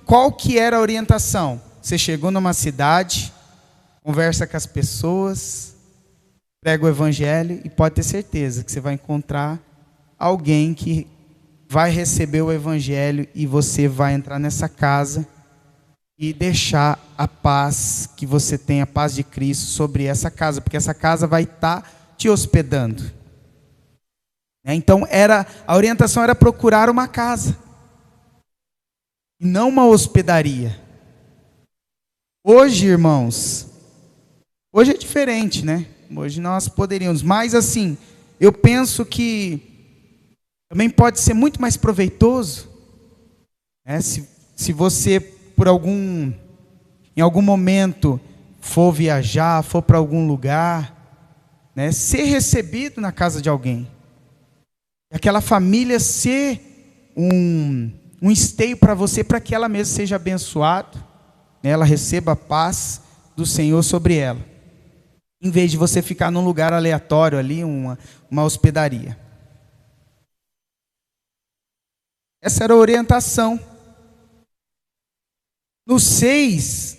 Speaker 1: qual que era a orientação? Você chegou numa cidade, conversa com as pessoas, prega o Evangelho e pode ter certeza que você vai encontrar alguém que vai receber o Evangelho e você vai entrar nessa casa e deixar a paz que você tem, a paz de Cristo sobre essa casa, porque essa casa vai estar te hospedando. Então a orientação era procurar uma casa e não uma hospedaria. Hoje, irmãos, hoje é diferente, né? Hoje nós poderíamos, mas assim, eu penso que também pode ser muito mais proveitoso, né? Se você, em algum momento, for viajar, for para algum lugar, né? Ser recebido na casa de alguém. Aquela família ser um esteio para você, para que ela mesma seja abençoada, né? Ela receba a paz do Senhor sobre ela. Em vez de você ficar num lugar aleatório ali, uma hospedaria. Essa era a orientação. No 6,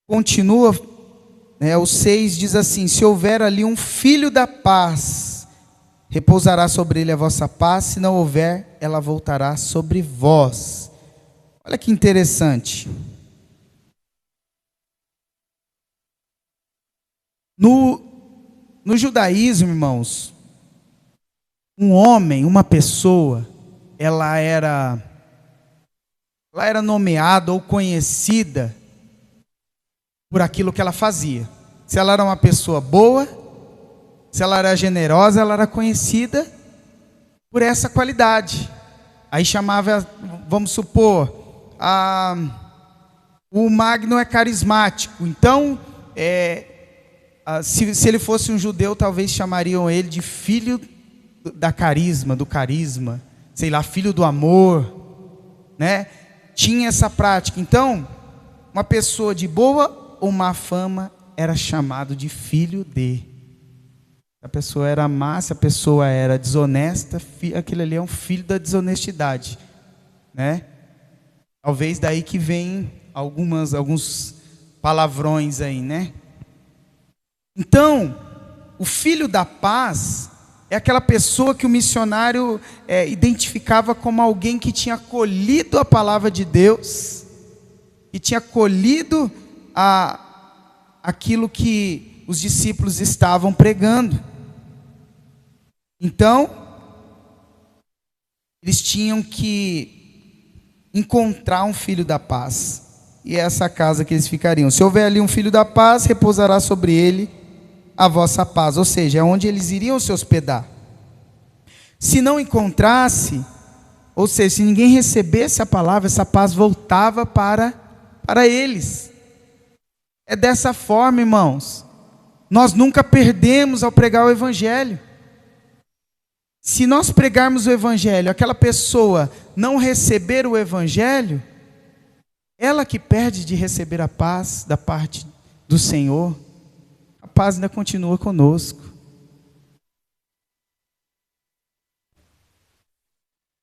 Speaker 1: continua, o 6 diz assim, se houver ali um filho da paz, repousará sobre ele a vossa paz, se não houver, ela voltará sobre vós. Olha que interessante. No judaísmo, irmãos, um homem, uma pessoa, ela era nomeada ou conhecida por aquilo que ela fazia. Se ela era uma pessoa boa, se ela era generosa, ela era conhecida por essa qualidade. Aí chamava, vamos supor, o Magno é carismático. Então, se ele fosse um judeu, talvez chamariam ele de filho do carisma, sei lá, filho do amor, né? Tinha essa prática. Então, uma pessoa de boa ou má fama era chamado de filho de. Se a pessoa era má, se a pessoa era desonesta, aquele ali é um filho da desonestidade, né? Talvez daí que vem alguns palavrões aí, né? Então, o filho da paz é aquela pessoa que o missionário identificava como alguém que tinha acolhido a palavra de Deus, que tinha acolhido aquilo que os discípulos estavam pregando. Então, eles tinham que encontrar um filho da paz. e é essa casa que eles ficariam. Se houver ali um filho da paz, repousará sobre ele a vossa paz. Ou seja, é onde eles iriam se hospedar. Se não encontrasse, ou seja, se ninguém recebesse a palavra, essa paz voltava para eles. É dessa forma, irmãos. Nós nunca perdemos ao pregar o evangelho. Se nós pregarmos o evangelho, aquela pessoa não receber o evangelho, ela que perde de receber a paz da parte do Senhor, a paz ainda continua conosco.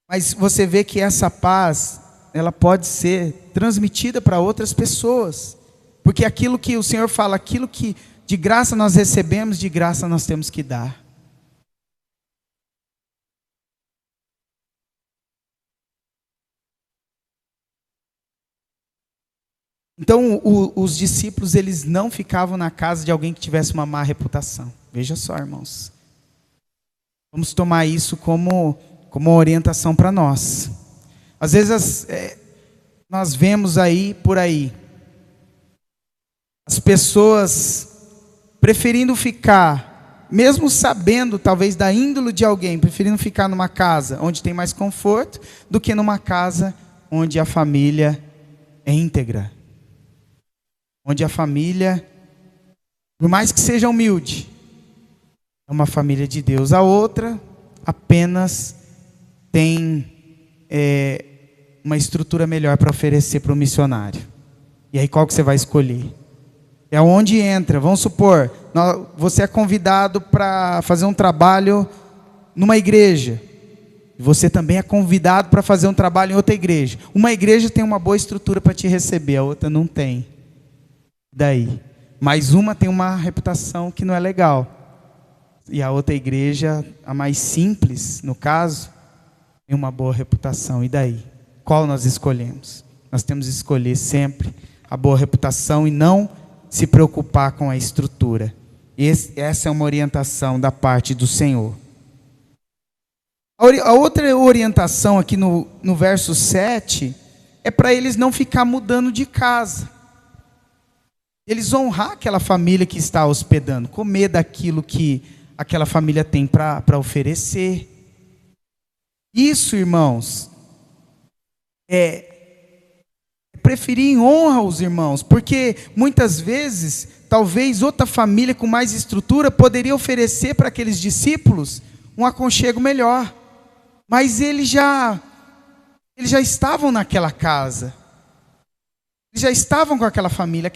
Speaker 1: Mas você vê que essa paz, ela pode ser transmitida para outras pessoas. Porque aquilo que o Senhor fala, aquilo que de graça nós recebemos, de graça nós temos que dar. Então, os discípulos, eles não ficavam na casa de alguém que tivesse uma má reputação. Veja só, irmãos. Vamos tomar isso como uma orientação para nós. Às vezes, nós vemos por aí, as pessoas preferindo ficar, mesmo sabendo talvez da índole de alguém, preferindo ficar numa casa onde tem mais conforto, do que numa casa onde a família é íntegra. Onde a família, por mais que seja humilde, é uma família de Deus. A outra apenas tem uma estrutura melhor para oferecer para o missionário. E aí qual que você vai escolher? É onde entra, vamos supor, você é convidado para fazer um trabalho numa igreja. Você também é convidado para fazer um trabalho em outra igreja. Uma igreja tem uma boa estrutura para te receber, a outra não tem. Daí, mas uma tem uma reputação que não é legal, e a outra igreja, a mais simples, no caso, tem uma boa reputação. E daí? Qual nós escolhemos? Nós temos que escolher sempre a boa reputação e não se preocupar com a estrutura. Essa é uma orientação da parte do Senhor. A outra orientação aqui no verso 7 é para eles não ficar mudando de casa. Eles honrar aquela família que está hospedando, comer daquilo que aquela família tem para oferecer. Isso, irmãos, é preferir em honra os irmãos, porque muitas vezes, talvez outra família com mais estrutura poderia oferecer para aqueles discípulos um aconchego melhor, mas eles já estavam naquela casa. Eles já estavam com aquela família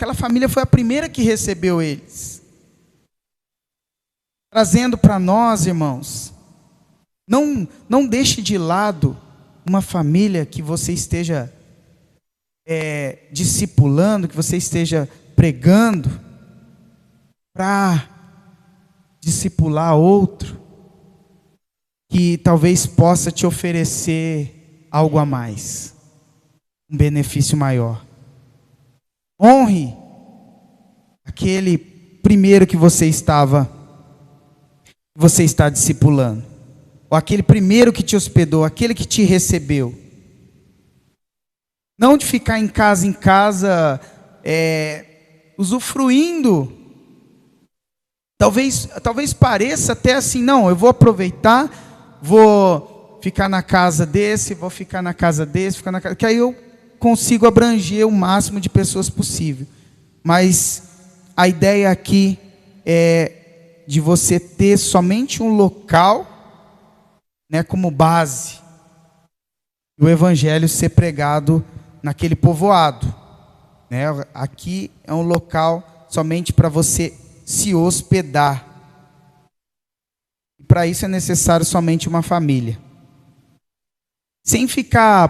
Speaker 1: foi a primeira que recebeu eles. Trazendo para nós, irmãos, não deixe de lado uma família que você esteja discipulando, que você esteja pregando, para discipular outro, que talvez possa te oferecer algo a mais, um benefício maior. Honre aquele primeiro que você está discipulando, ou aquele primeiro que te hospedou, aquele que te recebeu. Não de ficar em casa, usufruindo. Talvez pareça até assim, não, eu vou aproveitar, vou ficar na casa desse, vou ficar na casa desse, que aí eu consigo abranger o máximo de pessoas possível. Mas a ideia aqui é de você ter somente um local, né, como base, e o evangelho ser pregado naquele povoado, né? Aqui é um local somente para você se hospedar. E para isso é necessário somente uma família. Sem ficar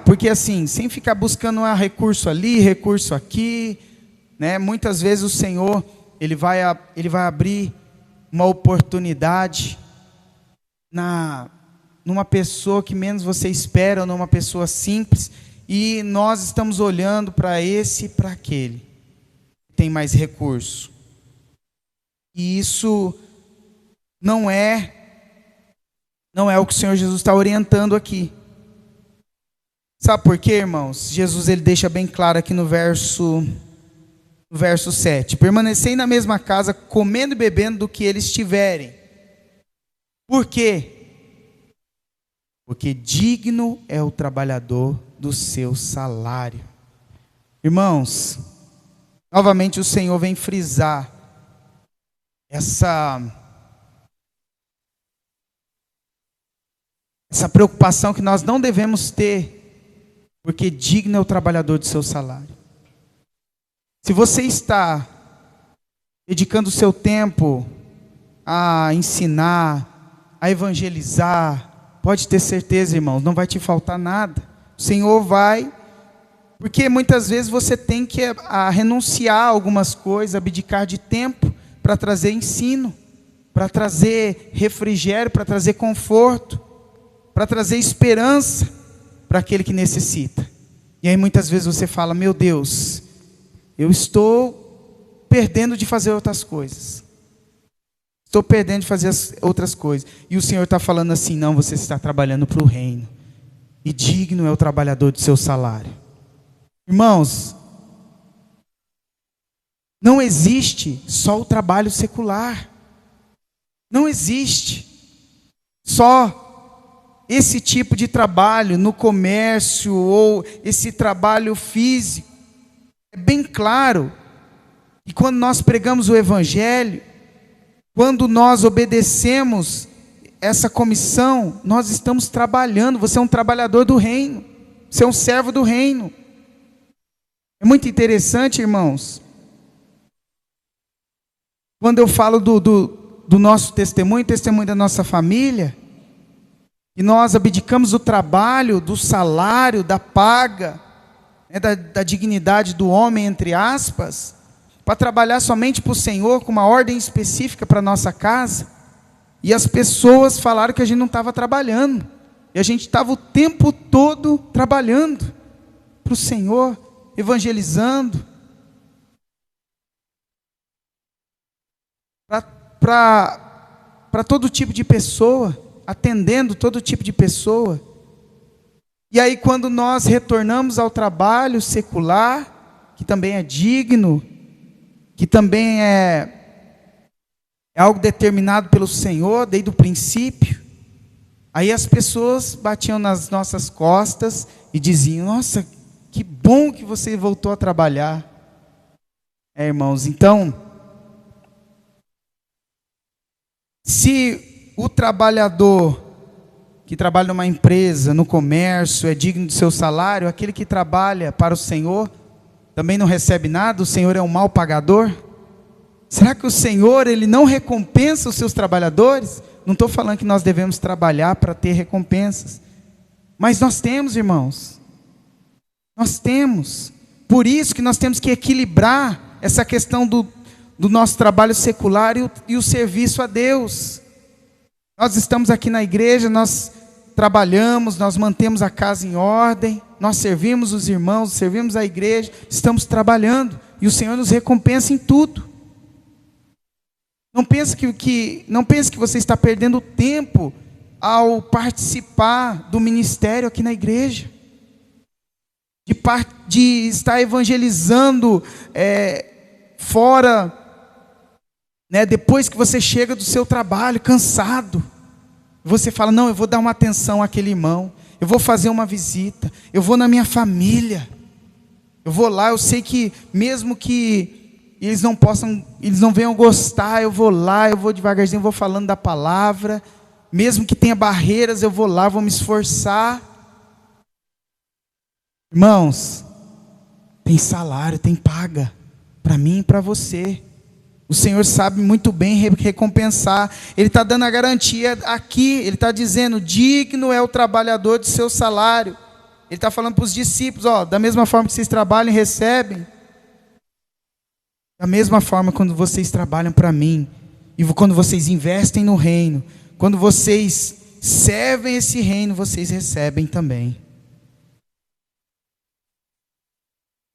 Speaker 1: buscando recurso ali, recurso aqui, né? Muitas vezes o Senhor, Ele vai abrir uma oportunidade numa pessoa que menos você espera, ou numa pessoa simples, e nós estamos olhando para esse e para aquele, que tem mais recurso. E isso não é o que o Senhor Jesus está orientando aqui. Sabe por quê, irmãos? Jesus ele deixa bem claro aqui no verso 7. Permanecei na mesma casa, comendo e bebendo do que eles tiverem. Por quê? Porque digno é o trabalhador do seu salário. Irmãos, novamente o Senhor vem frisar essa preocupação que nós não devemos ter, porque digno é o trabalhador do seu salário. Se você está dedicando o seu tempo a ensinar, a evangelizar, pode ter certeza, irmãos, não vai te faltar nada. O Senhor vai, porque muitas vezes você tem que renunciar a algumas coisas, abdicar de tempo para trazer ensino, para trazer refrigério, para trazer conforto, para trazer esperança para aquele que necessita. E aí muitas vezes você fala: meu Deus, eu estou perdendo de fazer outras coisas. Estou perdendo de fazer outras coisas. E o Senhor está falando assim: não, você está trabalhando para o reino. E digno é o trabalhador do seu salário. Irmãos, não existe só o trabalho secular. Não existe só esse tipo de trabalho no comércio ou esse trabalho físico. É bem claro que quando nós pregamos o Evangelho, quando nós obedecemos essa comissão, nós estamos trabalhando. Você é um trabalhador do reino, você é um servo do reino. É muito interessante, irmãos, quando eu falo do nosso testemunho da nossa família, e nós abdicamos do trabalho, do salário, da paga, da dignidade do homem, entre aspas, para trabalhar somente para o Senhor, com uma ordem específica para a nossa casa. E as pessoas falaram que a gente não estava trabalhando, e a gente estava o tempo todo trabalhando para o Senhor, evangelizando, para todo tipo de pessoa, atendendo todo tipo de pessoa. E aí quando nós retornamos ao trabalho secular, que também é digno, que também é algo determinado pelo Senhor desde o princípio, aí as pessoas batiam nas nossas costas e diziam: nossa, que bom que você voltou a trabalhar. Irmãos, então, se o trabalhador que trabalha numa empresa, no comércio, é digno do seu salário, aquele que trabalha para o Senhor também não recebe nada, o Senhor é um mau pagador? Será que o Senhor ele não recompensa os seus trabalhadores? Não estou falando que nós devemos trabalhar para ter recompensas, mas nós temos, irmãos, nós temos. Por isso que nós temos que equilibrar essa questão do nosso trabalho secular e o serviço a Deus. Nós estamos aqui na igreja, nós trabalhamos, nós mantemos a casa em ordem, nós servimos os irmãos, servimos a igreja, estamos trabalhando, e o Senhor nos recompensa em tudo. Não pense que você está perdendo tempo ao participar do ministério aqui na igreja, de estar evangelizando fora, depois que você chega do seu trabalho cansado, você fala: não, eu vou dar uma atenção àquele irmão, eu vou fazer uma visita, eu vou na minha família, eu vou lá, eu sei que mesmo que eles não venham gostar, eu vou lá, eu vou devagarzinho, eu vou falando da palavra, mesmo que tenha barreiras, eu vou lá, vou me esforçar. Irmãos, tem salário, tem paga, para mim e para você. O Senhor sabe muito bem recompensar. Ele está dando a garantia aqui. Ele está dizendo: digno é o trabalhador de seu salário. Ele está falando para os discípulos: da mesma forma que vocês trabalham e recebem, da mesma forma quando vocês trabalham para mim, e quando vocês investem no reino, quando vocês servem esse reino, vocês recebem também.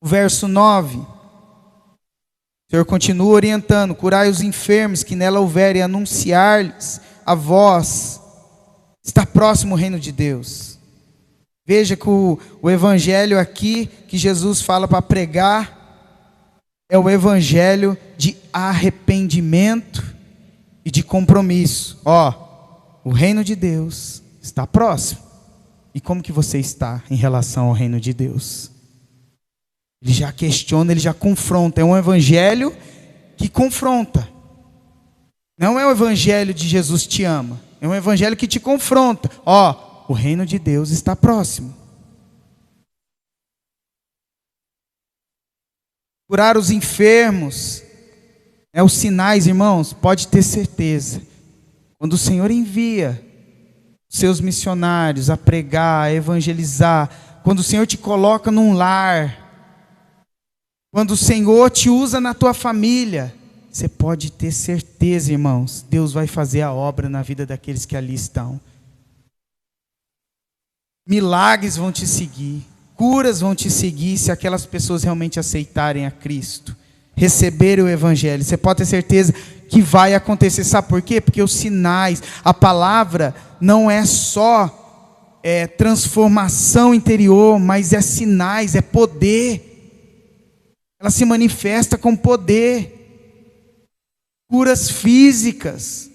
Speaker 1: O verso 9, o Senhor continua orientando: curai os enfermos que nela houverem, anunciar-lhes a voz, está próximo o reino de Deus. Veja que o evangelho aqui que Jesus fala para pregar é o evangelho de arrependimento e de compromisso. O reino de Deus está próximo. E como que você está em relação ao reino de Deus? Ele já questiona, ele já confronta. É um evangelho que confronta. Não é o evangelho de Jesus te ama. É um evangelho que te confronta. O reino de Deus está próximo. Curar os enfermos. Os sinais, irmãos, pode ter certeza. Quando o Senhor envia seus missionários a pregar, a evangelizar, quando o Senhor te coloca num lar, quando o Senhor te usa na tua família, você pode ter certeza, irmãos, Deus vai fazer a obra na vida daqueles que ali estão. Milagres vão te seguir, curas vão te seguir se aquelas pessoas realmente aceitarem a Cristo, receberem o Evangelho. Você pode ter certeza que vai acontecer. Sabe por quê? Porque os sinais, a palavra não é só transformação interior, mas é sinais, é poder. Ela se manifesta com poder. Curas físicas.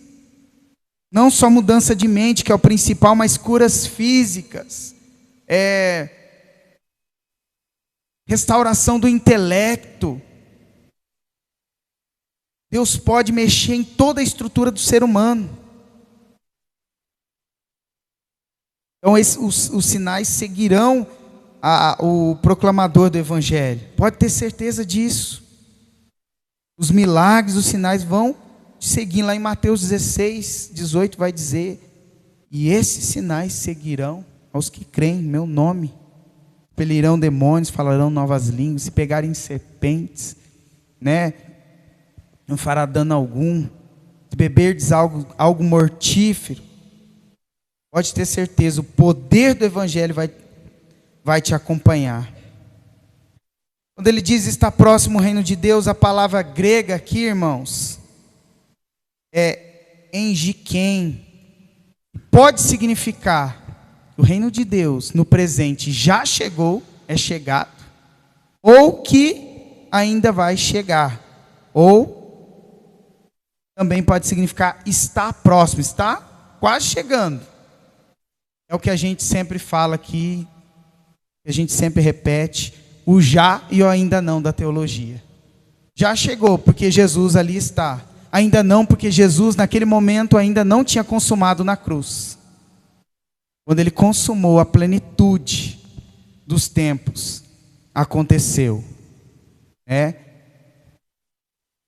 Speaker 1: Não só mudança de mente, que é o principal, mas curas físicas. Restauração do intelecto. Deus pode mexer em toda a estrutura do ser humano. Então os sinais seguirão o proclamador do Evangelho. Pode ter certeza disso. Os milagres, os sinais vão seguir. Lá em Mateus 16, 18 vai dizer: e esses sinais seguirão aos que creem em meu nome. Expelirão demônios, falarão novas línguas, se pegarem serpentes, não fará dano algum. Se beberdes algo mortífero, pode ter certeza, o poder do Evangelho vai te acompanhar. Quando ele diz está próximo o reino de Deus, a palavra grega aqui, irmãos, é engiken. Pode significar que o reino de Deus no presente já chegou, é chegado, ou que ainda vai chegar, ou também pode significar está próximo, está quase chegando. É o que a gente sempre fala aqui, a gente sempre repete, o já e o ainda não da teologia. Já chegou, porque Jesus ali está. Ainda não, porque Jesus naquele momento ainda não tinha consumado na cruz. Quando ele consumou a plenitude dos tempos, aconteceu.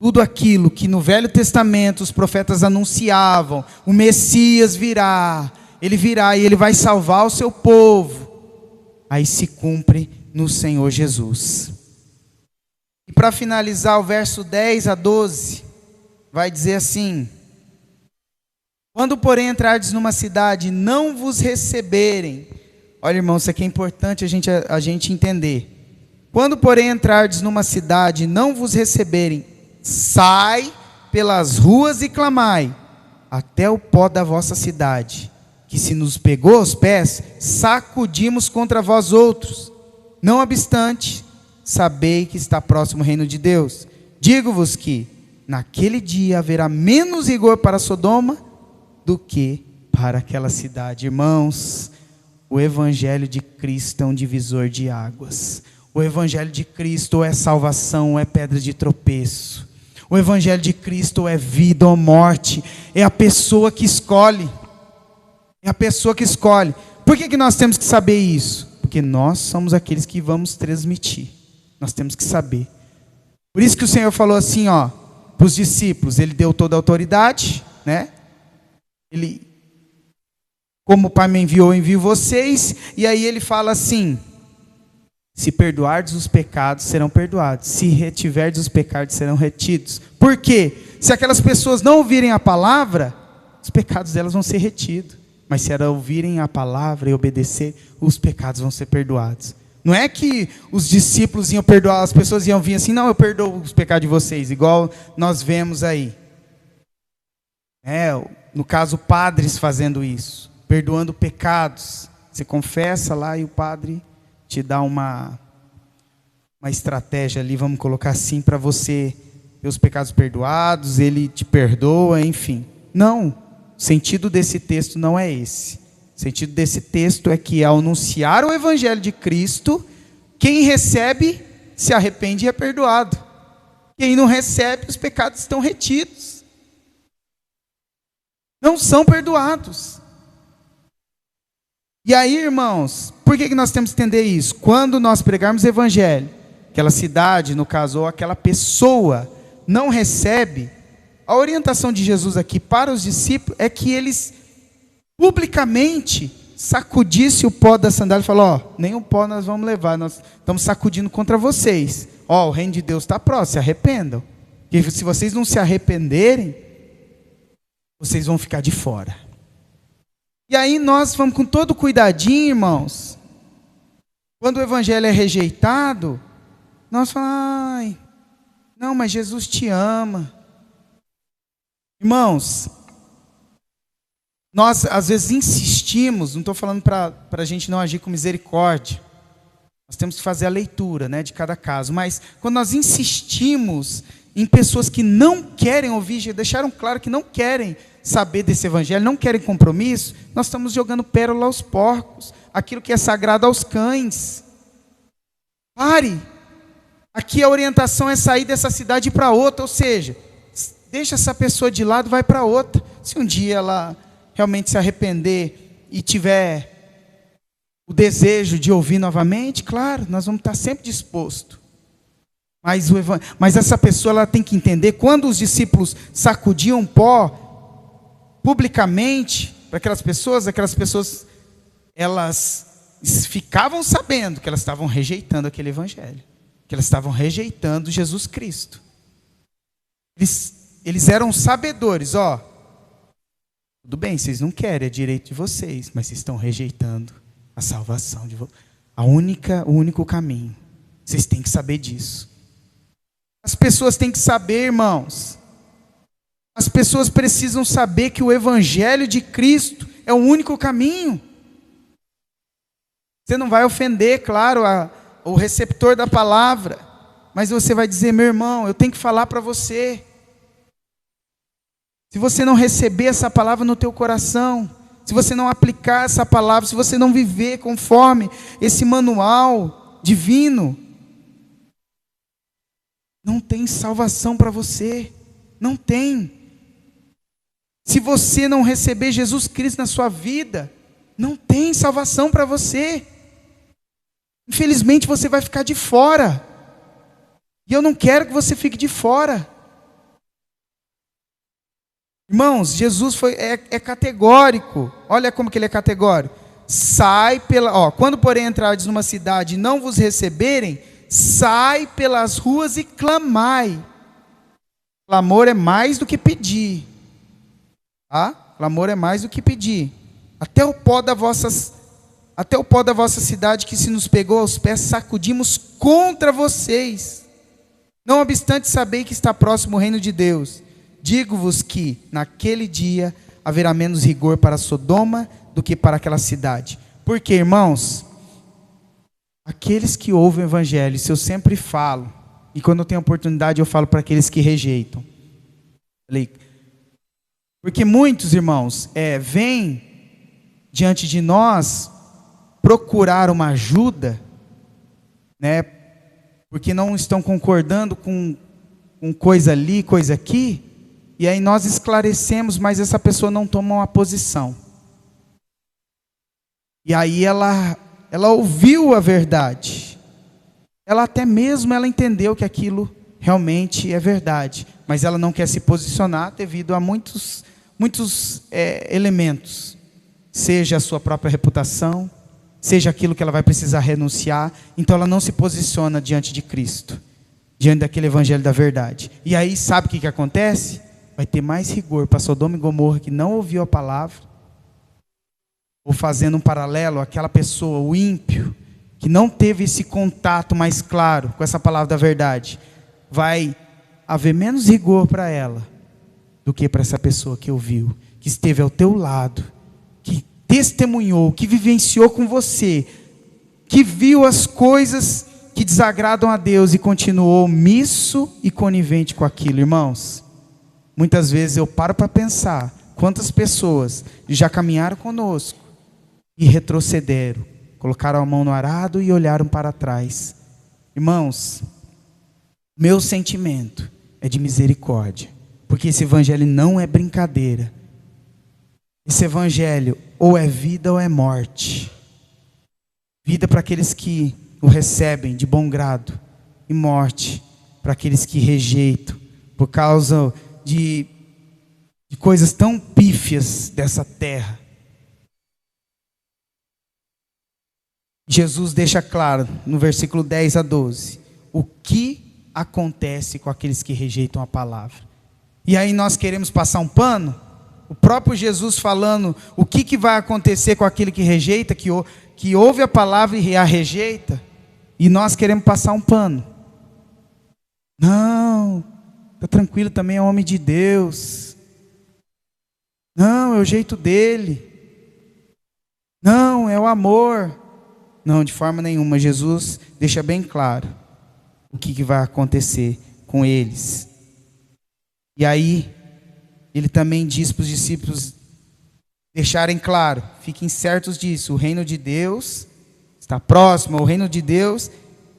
Speaker 1: Tudo aquilo que no Velho Testamento os profetas anunciavam, o Messias virá, ele virá e ele vai salvar o seu povo. Aí se cumpre no Senhor Jesus. E para finalizar, o verso 10 a 12, vai dizer assim: quando porém entrardes numa cidade, não vos receberem. Olha, irmão, isso aqui é importante a gente entender. Quando porém entrardes numa cidade, não vos receberem, sai pelas ruas e clamai, até o pó da vossa cidade, que se nos pegou aos pés, sacudimos contra vós outros. Não obstante, sabei que está próximo o reino de Deus. Digo-vos que naquele dia haverá menos rigor para Sodoma do que para aquela cidade. Irmãos, o Evangelho de Cristo é um divisor de águas. O Evangelho de Cristo é salvação, é pedra de tropeço. O Evangelho de Cristo é vida ou morte. É a pessoa que escolhe. É a pessoa que escolhe. Por que nós temos que saber isso? Porque nós somos aqueles que vamos transmitir. Nós temos que saber. Por isso que o Senhor falou assim, para os discípulos, ele deu toda a autoridade, Ele, como o Pai me enviou, eu envio vocês. E aí ele fala assim: se perdoardes os pecados, serão perdoados. Se retiverdes os pecados, serão retidos. Por quê? Se aquelas pessoas não ouvirem a palavra, os pecados delas vão ser retidos. Mas se elas ouvirem a palavra e obedecer, os pecados vão ser perdoados. Não é que os discípulos iam perdoar, as pessoas iam vir assim: não, eu perdoo os pecados de vocês, igual nós vemos aí. No caso, padres fazendo isso, perdoando pecados. Você confessa lá e o padre te dá uma estratégia ali, vamos colocar assim, para você ter os pecados perdoados, ele te perdoa, enfim. Não, o sentido desse texto não é esse. O sentido desse texto é que ao anunciar o evangelho de Cristo, quem recebe se arrepende e é perdoado. Quem não recebe, os pecados estão retidos. Não são perdoados. E aí, irmãos, por que nós temos que entender isso? Quando nós pregarmos o evangelho, aquela cidade, no caso, ou aquela pessoa não recebe, a orientação de Jesus aqui para os discípulos é que eles publicamente sacudissem o pó da sandália e falaram, nem o pó nós vamos levar, nós estamos sacudindo contra vocês. O reino de Deus está próximo, se arrependam. Porque se vocês não se arrependerem, vocês vão ficar de fora. E aí nós vamos com todo cuidadinho, irmãos. Quando o evangelho é rejeitado, nós falamos, não, mas Jesus te ama. Irmãos, nós às vezes insistimos, não estou falando para a gente não agir com misericórdia. Nós temos que fazer a leitura, né, de cada caso. Mas quando nós insistimos em pessoas que não querem ouvir, já deixaram claro que não querem saber desse evangelho, não querem compromisso, nós estamos jogando pérola aos porcos, aquilo que é sagrado aos cães. Pare! Aqui a orientação é sair dessa cidade e ir para outra, ou seja, deixa essa pessoa de lado e vai para outra. Se um dia ela realmente se arrepender e tiver o desejo de ouvir novamente, claro, nós vamos estar sempre dispostos. Mas essa pessoa ela tem que entender, quando os discípulos sacudiam pó publicamente para aquelas pessoas elas ficavam sabendo que elas estavam rejeitando aquele evangelho, que elas estavam rejeitando Jesus Cristo. Eles eram sabedores, tudo bem, vocês não querem, é direito de vocês, mas vocês estão rejeitando a salvação de vocês, o único caminho. Vocês têm que saber disso. As pessoas têm que saber, irmãos. As pessoas precisam saber que o evangelho de Cristo é o único caminho. Você não vai ofender, claro, o receptor da palavra, mas você vai dizer, meu irmão, eu tenho que falar para você. Se você não receber essa palavra no teu coração, se você não aplicar essa palavra, se você não viver conforme esse manual divino, não tem salvação para você. Não tem. Se você não receber Jesus Cristo na sua vida, não tem salvação para você. Infelizmente você vai ficar de fora. E eu não quero que você fique de fora. Irmãos, Jesus é categórico. Olha como que ele é categórico. Quando porém entrardes numa cidade e não vos receberem, sai pelas ruas e clamai. Clamor é mais do que pedir. Clamor é mais do que pedir. Até o pó da vossa cidade que se nos pegou aos pés, sacudimos contra vocês. Não obstante sabei que está próximo o reino de Deus. Digo-vos que naquele dia haverá menos rigor para Sodoma do que para aquela cidade. Porque, irmãos, aqueles que ouvem o evangelho, isso eu sempre falo, e quando eu tenho oportunidade eu falo para aqueles que rejeitam. Porque muitos, irmãos, vêm diante de nós procurar uma ajuda, né? Porque não estão concordando com coisa ali, coisa aqui, e aí nós esclarecemos, mas essa pessoa não toma uma posição. E aí ela ouviu a verdade. Ela até mesmo entendeu que aquilo realmente é verdade, mas ela não quer se posicionar devido a muitos elementos, seja a sua própria reputação, seja aquilo que ela vai precisar renunciar. Então ela não se posiciona diante de Cristo, diante daquele evangelho da verdade. E aí sabe o que acontece? Vai ter mais rigor para Sodoma e Gomorra que não ouviu a palavra, ou fazendo um paralelo, aquela pessoa, o ímpio, que não teve esse contato mais claro com essa palavra da verdade, vai haver menos rigor para ela do que para essa pessoa que ouviu, que esteve ao teu lado, que testemunhou, que vivenciou com você, que viu as coisas que desagradam a Deus e continuou omisso e conivente com aquilo, irmãos. Muitas vezes eu paro para pensar quantas pessoas já caminharam conosco e retrocederam, colocaram a mão no arado e olharam para trás. Irmãos, meu sentimento é de misericórdia, porque esse evangelho não é brincadeira. Esse evangelho ou é vida ou é morte. Vida para aqueles que o recebem de bom grado, e morte para aqueles que rejeitam por causa de coisas tão pífias dessa terra. Jesus deixa claro no versículo 10 a 12 o que acontece com aqueles que rejeitam a palavra. E aí nós queremos passar um pano? O próprio Jesus falando o que vai acontecer com aquele que rejeita, que ouve a palavra e a rejeita, e nós queremos passar um pano. Não, está tranquilo, também é homem de Deus. Não, é o jeito dele. Não, é o amor. Não, de forma nenhuma. Jesus deixa bem claro o que vai acontecer com eles. E aí, ele também diz para os discípulos deixarem claro, fiquem certos disso, o reino de Deus está próximo, o reino de Deus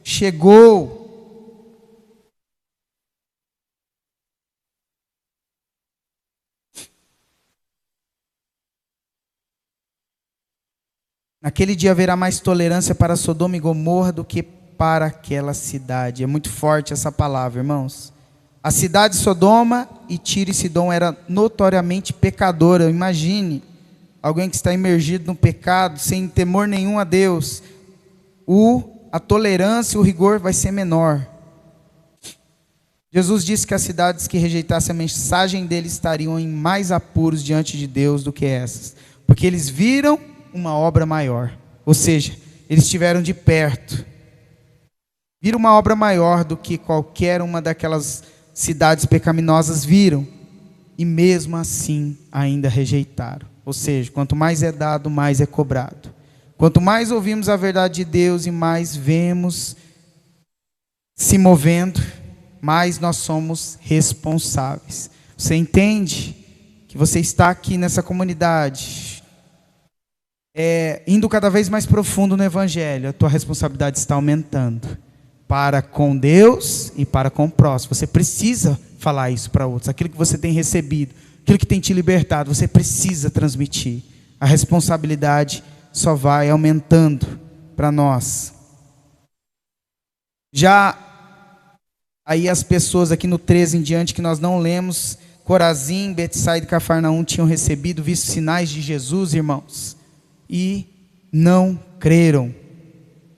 Speaker 1: chegou. Naquele dia haverá mais tolerância para Sodoma e Gomorra do que para aquela cidade. É muito forte essa palavra, irmãos. A cidade de Sodoma e Tiro e Sidom era notoriamente pecadora. Imagine alguém que está imergido no pecado, sem temor nenhum a Deus. A tolerância, o rigor vai ser menor. Jesus disse que as cidades que rejeitassem a mensagem dele estariam em mais apuros diante de Deus do que essas, porque eles viram uma obra maior, ou seja, eles estiveram de perto, viram uma obra maior do que qualquer uma daquelas cidades pecaminosas viram, e mesmo assim ainda rejeitaram. Ou seja, quanto mais é dado, mais é cobrado. Quanto mais ouvimos a verdade de Deus e mais vemos se movendo, mais nós somos responsáveis. Você entende que você está aqui nessa comunidade, indo cada vez mais profundo no Evangelho, a tua responsabilidade está aumentando, para com Deus e para com o próximo. Você precisa falar isso para outros, aquilo que você tem recebido, aquilo que tem te libertado, você precisa transmitir. A responsabilidade só vai aumentando para nós. Já aí as pessoas aqui no 13 em diante que nós não lemos, Corazim, Betsaida e Cafarnaum tinham recebido, visto sinais de Jesus, irmãos, e não creram.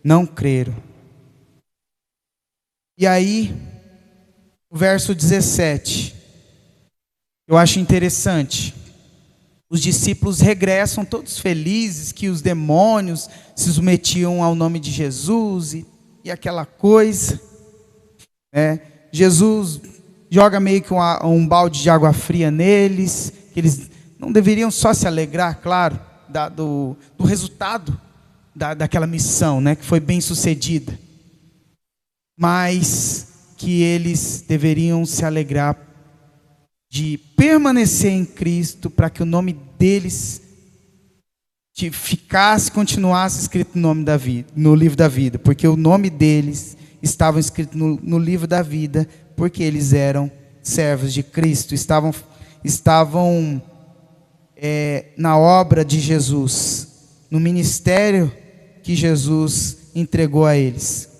Speaker 1: Não creram. E aí, o verso 17, eu acho interessante. Os discípulos regressam todos felizes que os demônios se submetiam ao nome de Jesus e aquela coisa. Jesus joga meio que um balde de água fria neles, que eles não deveriam só se alegrar, claro, do resultado daquela missão, que foi bem sucedida, mas que eles deveriam se alegrar de permanecer em Cristo, para que o nome deles continuasse escrito no livro da vida, porque o nome deles estava escrito no livro da vida, porque eles eram servos de Cristo, estavam na obra de Jesus, no ministério que Jesus entregou a eles.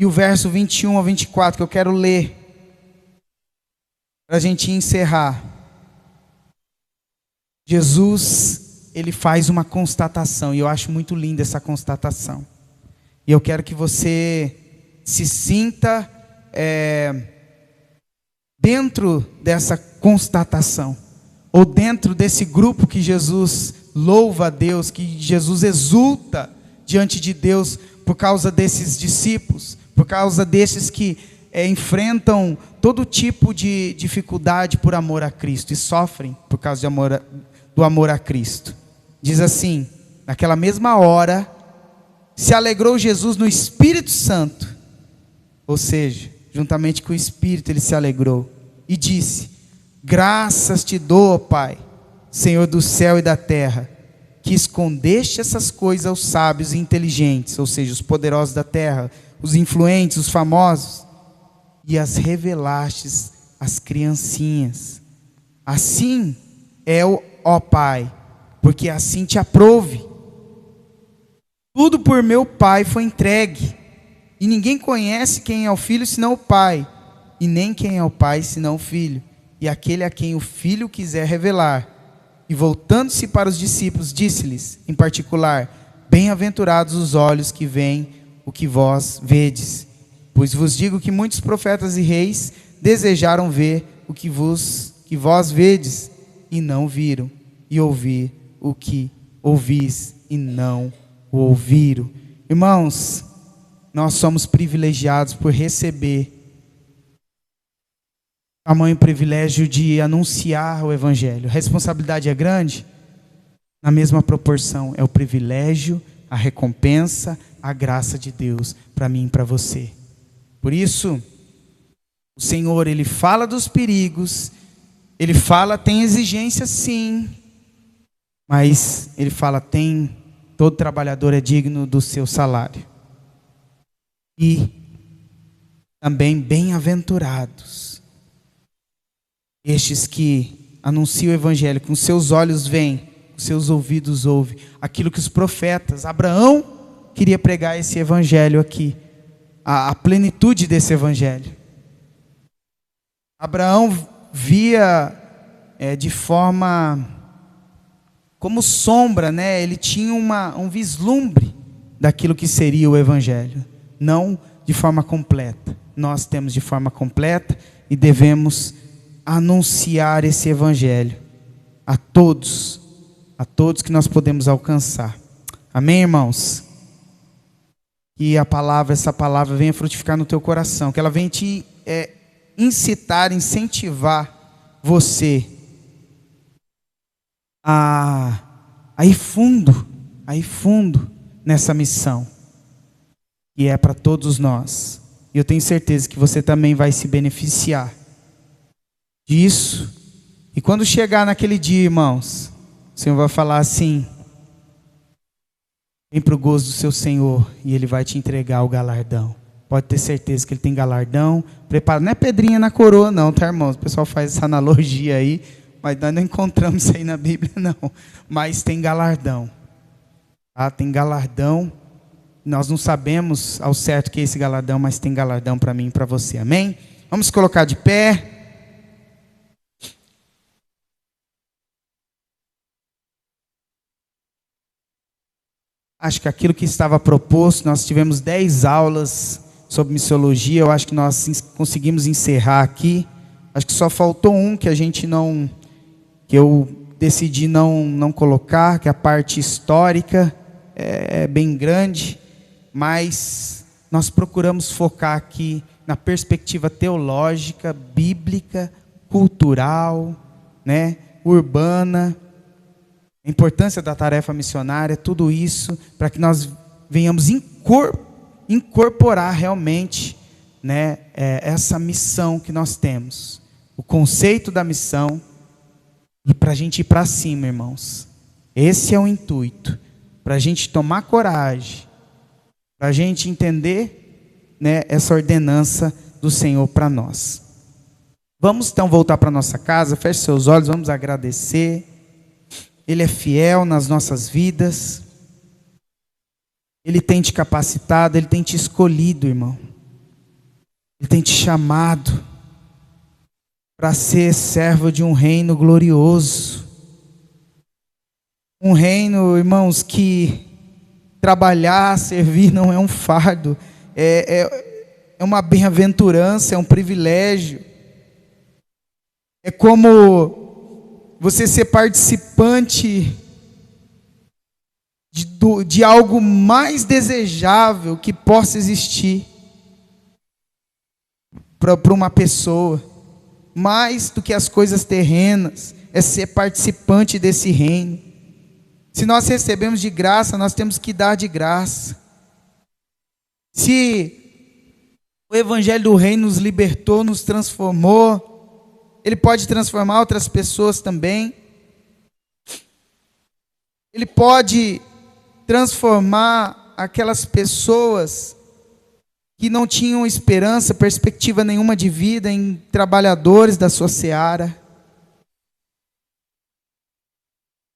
Speaker 1: E o verso 21 a 24 que eu quero ler, para a gente encerrar. Jesus, ele faz uma constatação, e eu acho muito linda essa constatação. E eu quero que você se sinta dentro dessa constatação, ou dentro desse grupo que Jesus louva a Deus, que Jesus exulta diante de Deus por causa desses discípulos, por causa desses que enfrentam todo tipo de dificuldade por amor a Cristo e sofrem por causa do amor a Cristo. Diz assim: naquela mesma hora se alegrou Jesus no Espírito Santo, ou seja, juntamente com o Espírito ele se alegrou, e disse: graças te dou, ó Pai, Senhor do céu e da terra, que escondeste essas coisas aos sábios e inteligentes, ou seja, os poderosos da terra, os influentes, os famosos, e as revelastes às criancinhas. Assim é, ó Pai, porque assim te aprouve. Tudo por meu Pai foi entregue, e ninguém conhece quem é o Filho senão o Pai, e nem quem é o Pai senão o Filho, e aquele a quem o Filho quiser revelar. E voltando-se para os discípulos, disse-lhes, em particular: bem-aventurados os olhos que veem o que vós vedes. Pois vos digo que muitos profetas e reis desejaram ver o que vós vedes, e não viram, e ouvir o que ouvis, e não o ouviram. Irmãos, nós somos privilegiados por receber tamanho privilégio de anunciar o Evangelho. A responsabilidade é grande? Na mesma proporção, é o privilégio, a recompensa, a graça de Deus para mim e para você. Por isso, o Senhor, Ele fala dos perigos, Ele fala, tem exigência sim, mas Ele fala, todo trabalhador é digno do seu salário. E também bem-aventurados estes que anunciam o Evangelho, com seus olhos veem, com seus ouvidos ouvem, aquilo que os profetas, Abraão queria pregar esse Evangelho aqui, a plenitude desse Evangelho. Abraão via de forma, como sombra, né? Ele tinha um vislumbre daquilo que seria o Evangelho, não de forma completa. Nós temos de forma completa e devemos anunciar esse Evangelho a todos que nós podemos alcançar. Amém, irmãos? Que essa palavra venha frutificar no teu coração, que ela venha te incitar, incentivar você a ir fundo nessa missão, que é para todos nós. E eu tenho certeza que você também vai se beneficiar disso. E quando chegar naquele dia, irmãos, o Senhor vai falar assim: vem para o gozo do seu Senhor, e Ele vai te entregar o galardão. Pode ter certeza que Ele tem galardão preparado. Não é pedrinha na coroa não, tá, irmãos? O pessoal faz essa analogia aí, mas nós não encontramos isso aí na Bíblia não. Mas tem galardão, tá? Tem galardão. Nós não sabemos ao certo que é esse galardão, mas tem galardão para mim e para você. Amém? Vamos colocar de pé. Acho que aquilo que estava proposto, nós tivemos 10 aulas sobre missiologia, eu acho que nós conseguimos encerrar aqui. Acho que só faltou que que eu decidi não colocar, que é a parte histórica, é bem grande, mas nós procuramos focar aqui na perspectiva teológica, bíblica, cultural, né, urbana, a importância da tarefa missionária, tudo isso, para que nós venhamos incorporar realmente, né, essa missão que nós temos, o conceito da missão, e para a gente ir para cima, irmãos. Esse é o intuito, para a gente tomar coragem, para a gente entender, né, essa ordenança do Senhor para nós. Vamos então voltar para nossa casa, feche seus olhos, vamos agradecer. Ele é fiel nas nossas vidas. Ele tem te capacitado, Ele tem te escolhido, irmão. Ele tem te chamado para ser servo de um reino glorioso. Um reino, irmãos, que trabalhar, servir não é um fardo, é uma bem-aventurança, é um privilégio. É como você ser participante de algo mais desejável que possa existir. para uma pessoa. Mais do que as coisas terrenas, é ser participante desse reino. Se nós recebemos de graça, nós temos que dar de graça. Se o Evangelho do Reino nos libertou, nos transformou, ele pode transformar outras pessoas também. Ele pode transformar aquelas pessoas que não tinham esperança, perspectiva nenhuma de vida, em trabalhadores da sua seara.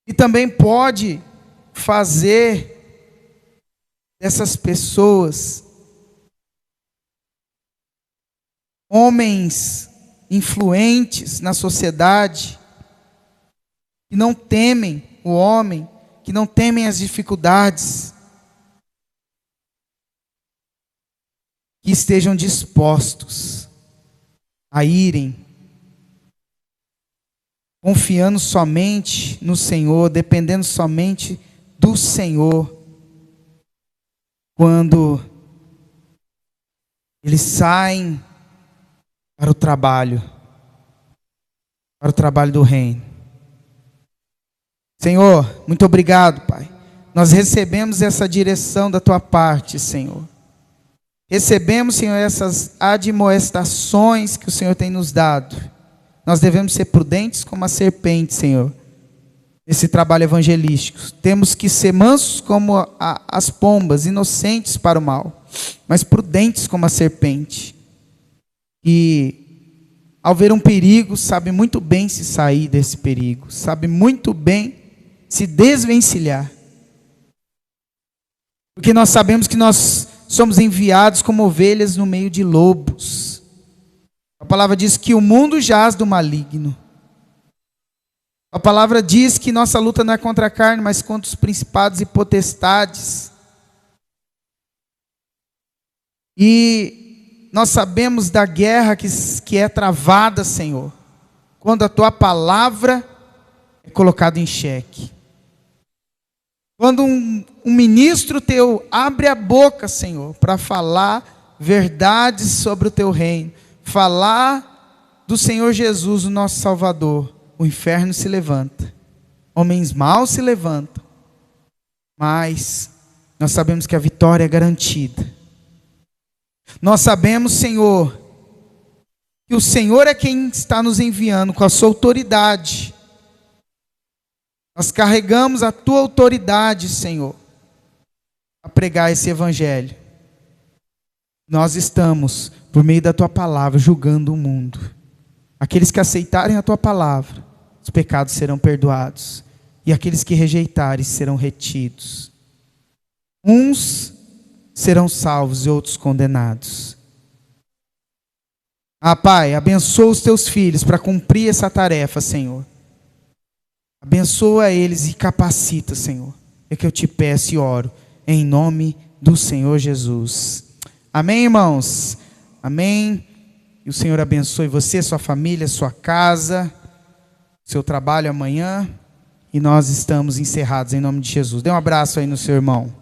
Speaker 1: E também pode fazer dessas pessoas homens influentes na sociedade, que não temem o homem, que não temem as dificuldades, que estejam dispostos a irem, confiando somente no Senhor, dependendo somente do Senhor, quando eles saem para o trabalho do reino. Senhor, muito obrigado, Pai. Nós recebemos essa direção da Tua parte, Senhor. Recebemos, Senhor, essas admoestações que o Senhor tem nos dado. Nós devemos ser prudentes como a serpente, Senhor, nesse trabalho evangelístico. Temos que ser mansos como as pombas, inocentes para o mal, mas prudentes como a serpente. E ao ver um perigo, sabe muito bem se sair desse perigo, sabe muito bem se desvencilhar. Porque nós sabemos que nós somos enviados como ovelhas no meio de lobos. A palavra diz que o mundo jaz do maligno. A palavra diz que nossa luta não é contra a carne, mas contra os principados e potestades. E nós sabemos da guerra que é travada, Senhor, quando a Tua palavra é colocada em xeque. Quando um ministro Teu abre a boca, Senhor, para falar verdades sobre o Teu reino, falar do Senhor Jesus, o nosso Salvador, o inferno se levanta, homens maus se levantam, mas nós sabemos que a vitória é garantida. Nós sabemos, Senhor, que o Senhor é quem está nos enviando com a Sua autoridade. Nós carregamos a Tua autoridade, Senhor, a pregar esse Evangelho. Nós estamos, por meio da Tua palavra, julgando o mundo. Aqueles que aceitarem a Tua palavra, os pecados serão perdoados. E aqueles que rejeitarem serão retidos. Uns serão salvos e outros condenados. Pai, abençoa os Teus filhos para cumprir essa tarefa, Senhor. Abençoa eles e capacita, Senhor. É que eu te peço e oro, em nome do Senhor Jesus. Amém, irmãos? Amém. E o Senhor abençoe você, sua família, sua casa, seu trabalho amanhã. E nós estamos encerrados em nome de Jesus. Dê um abraço aí no seu irmão.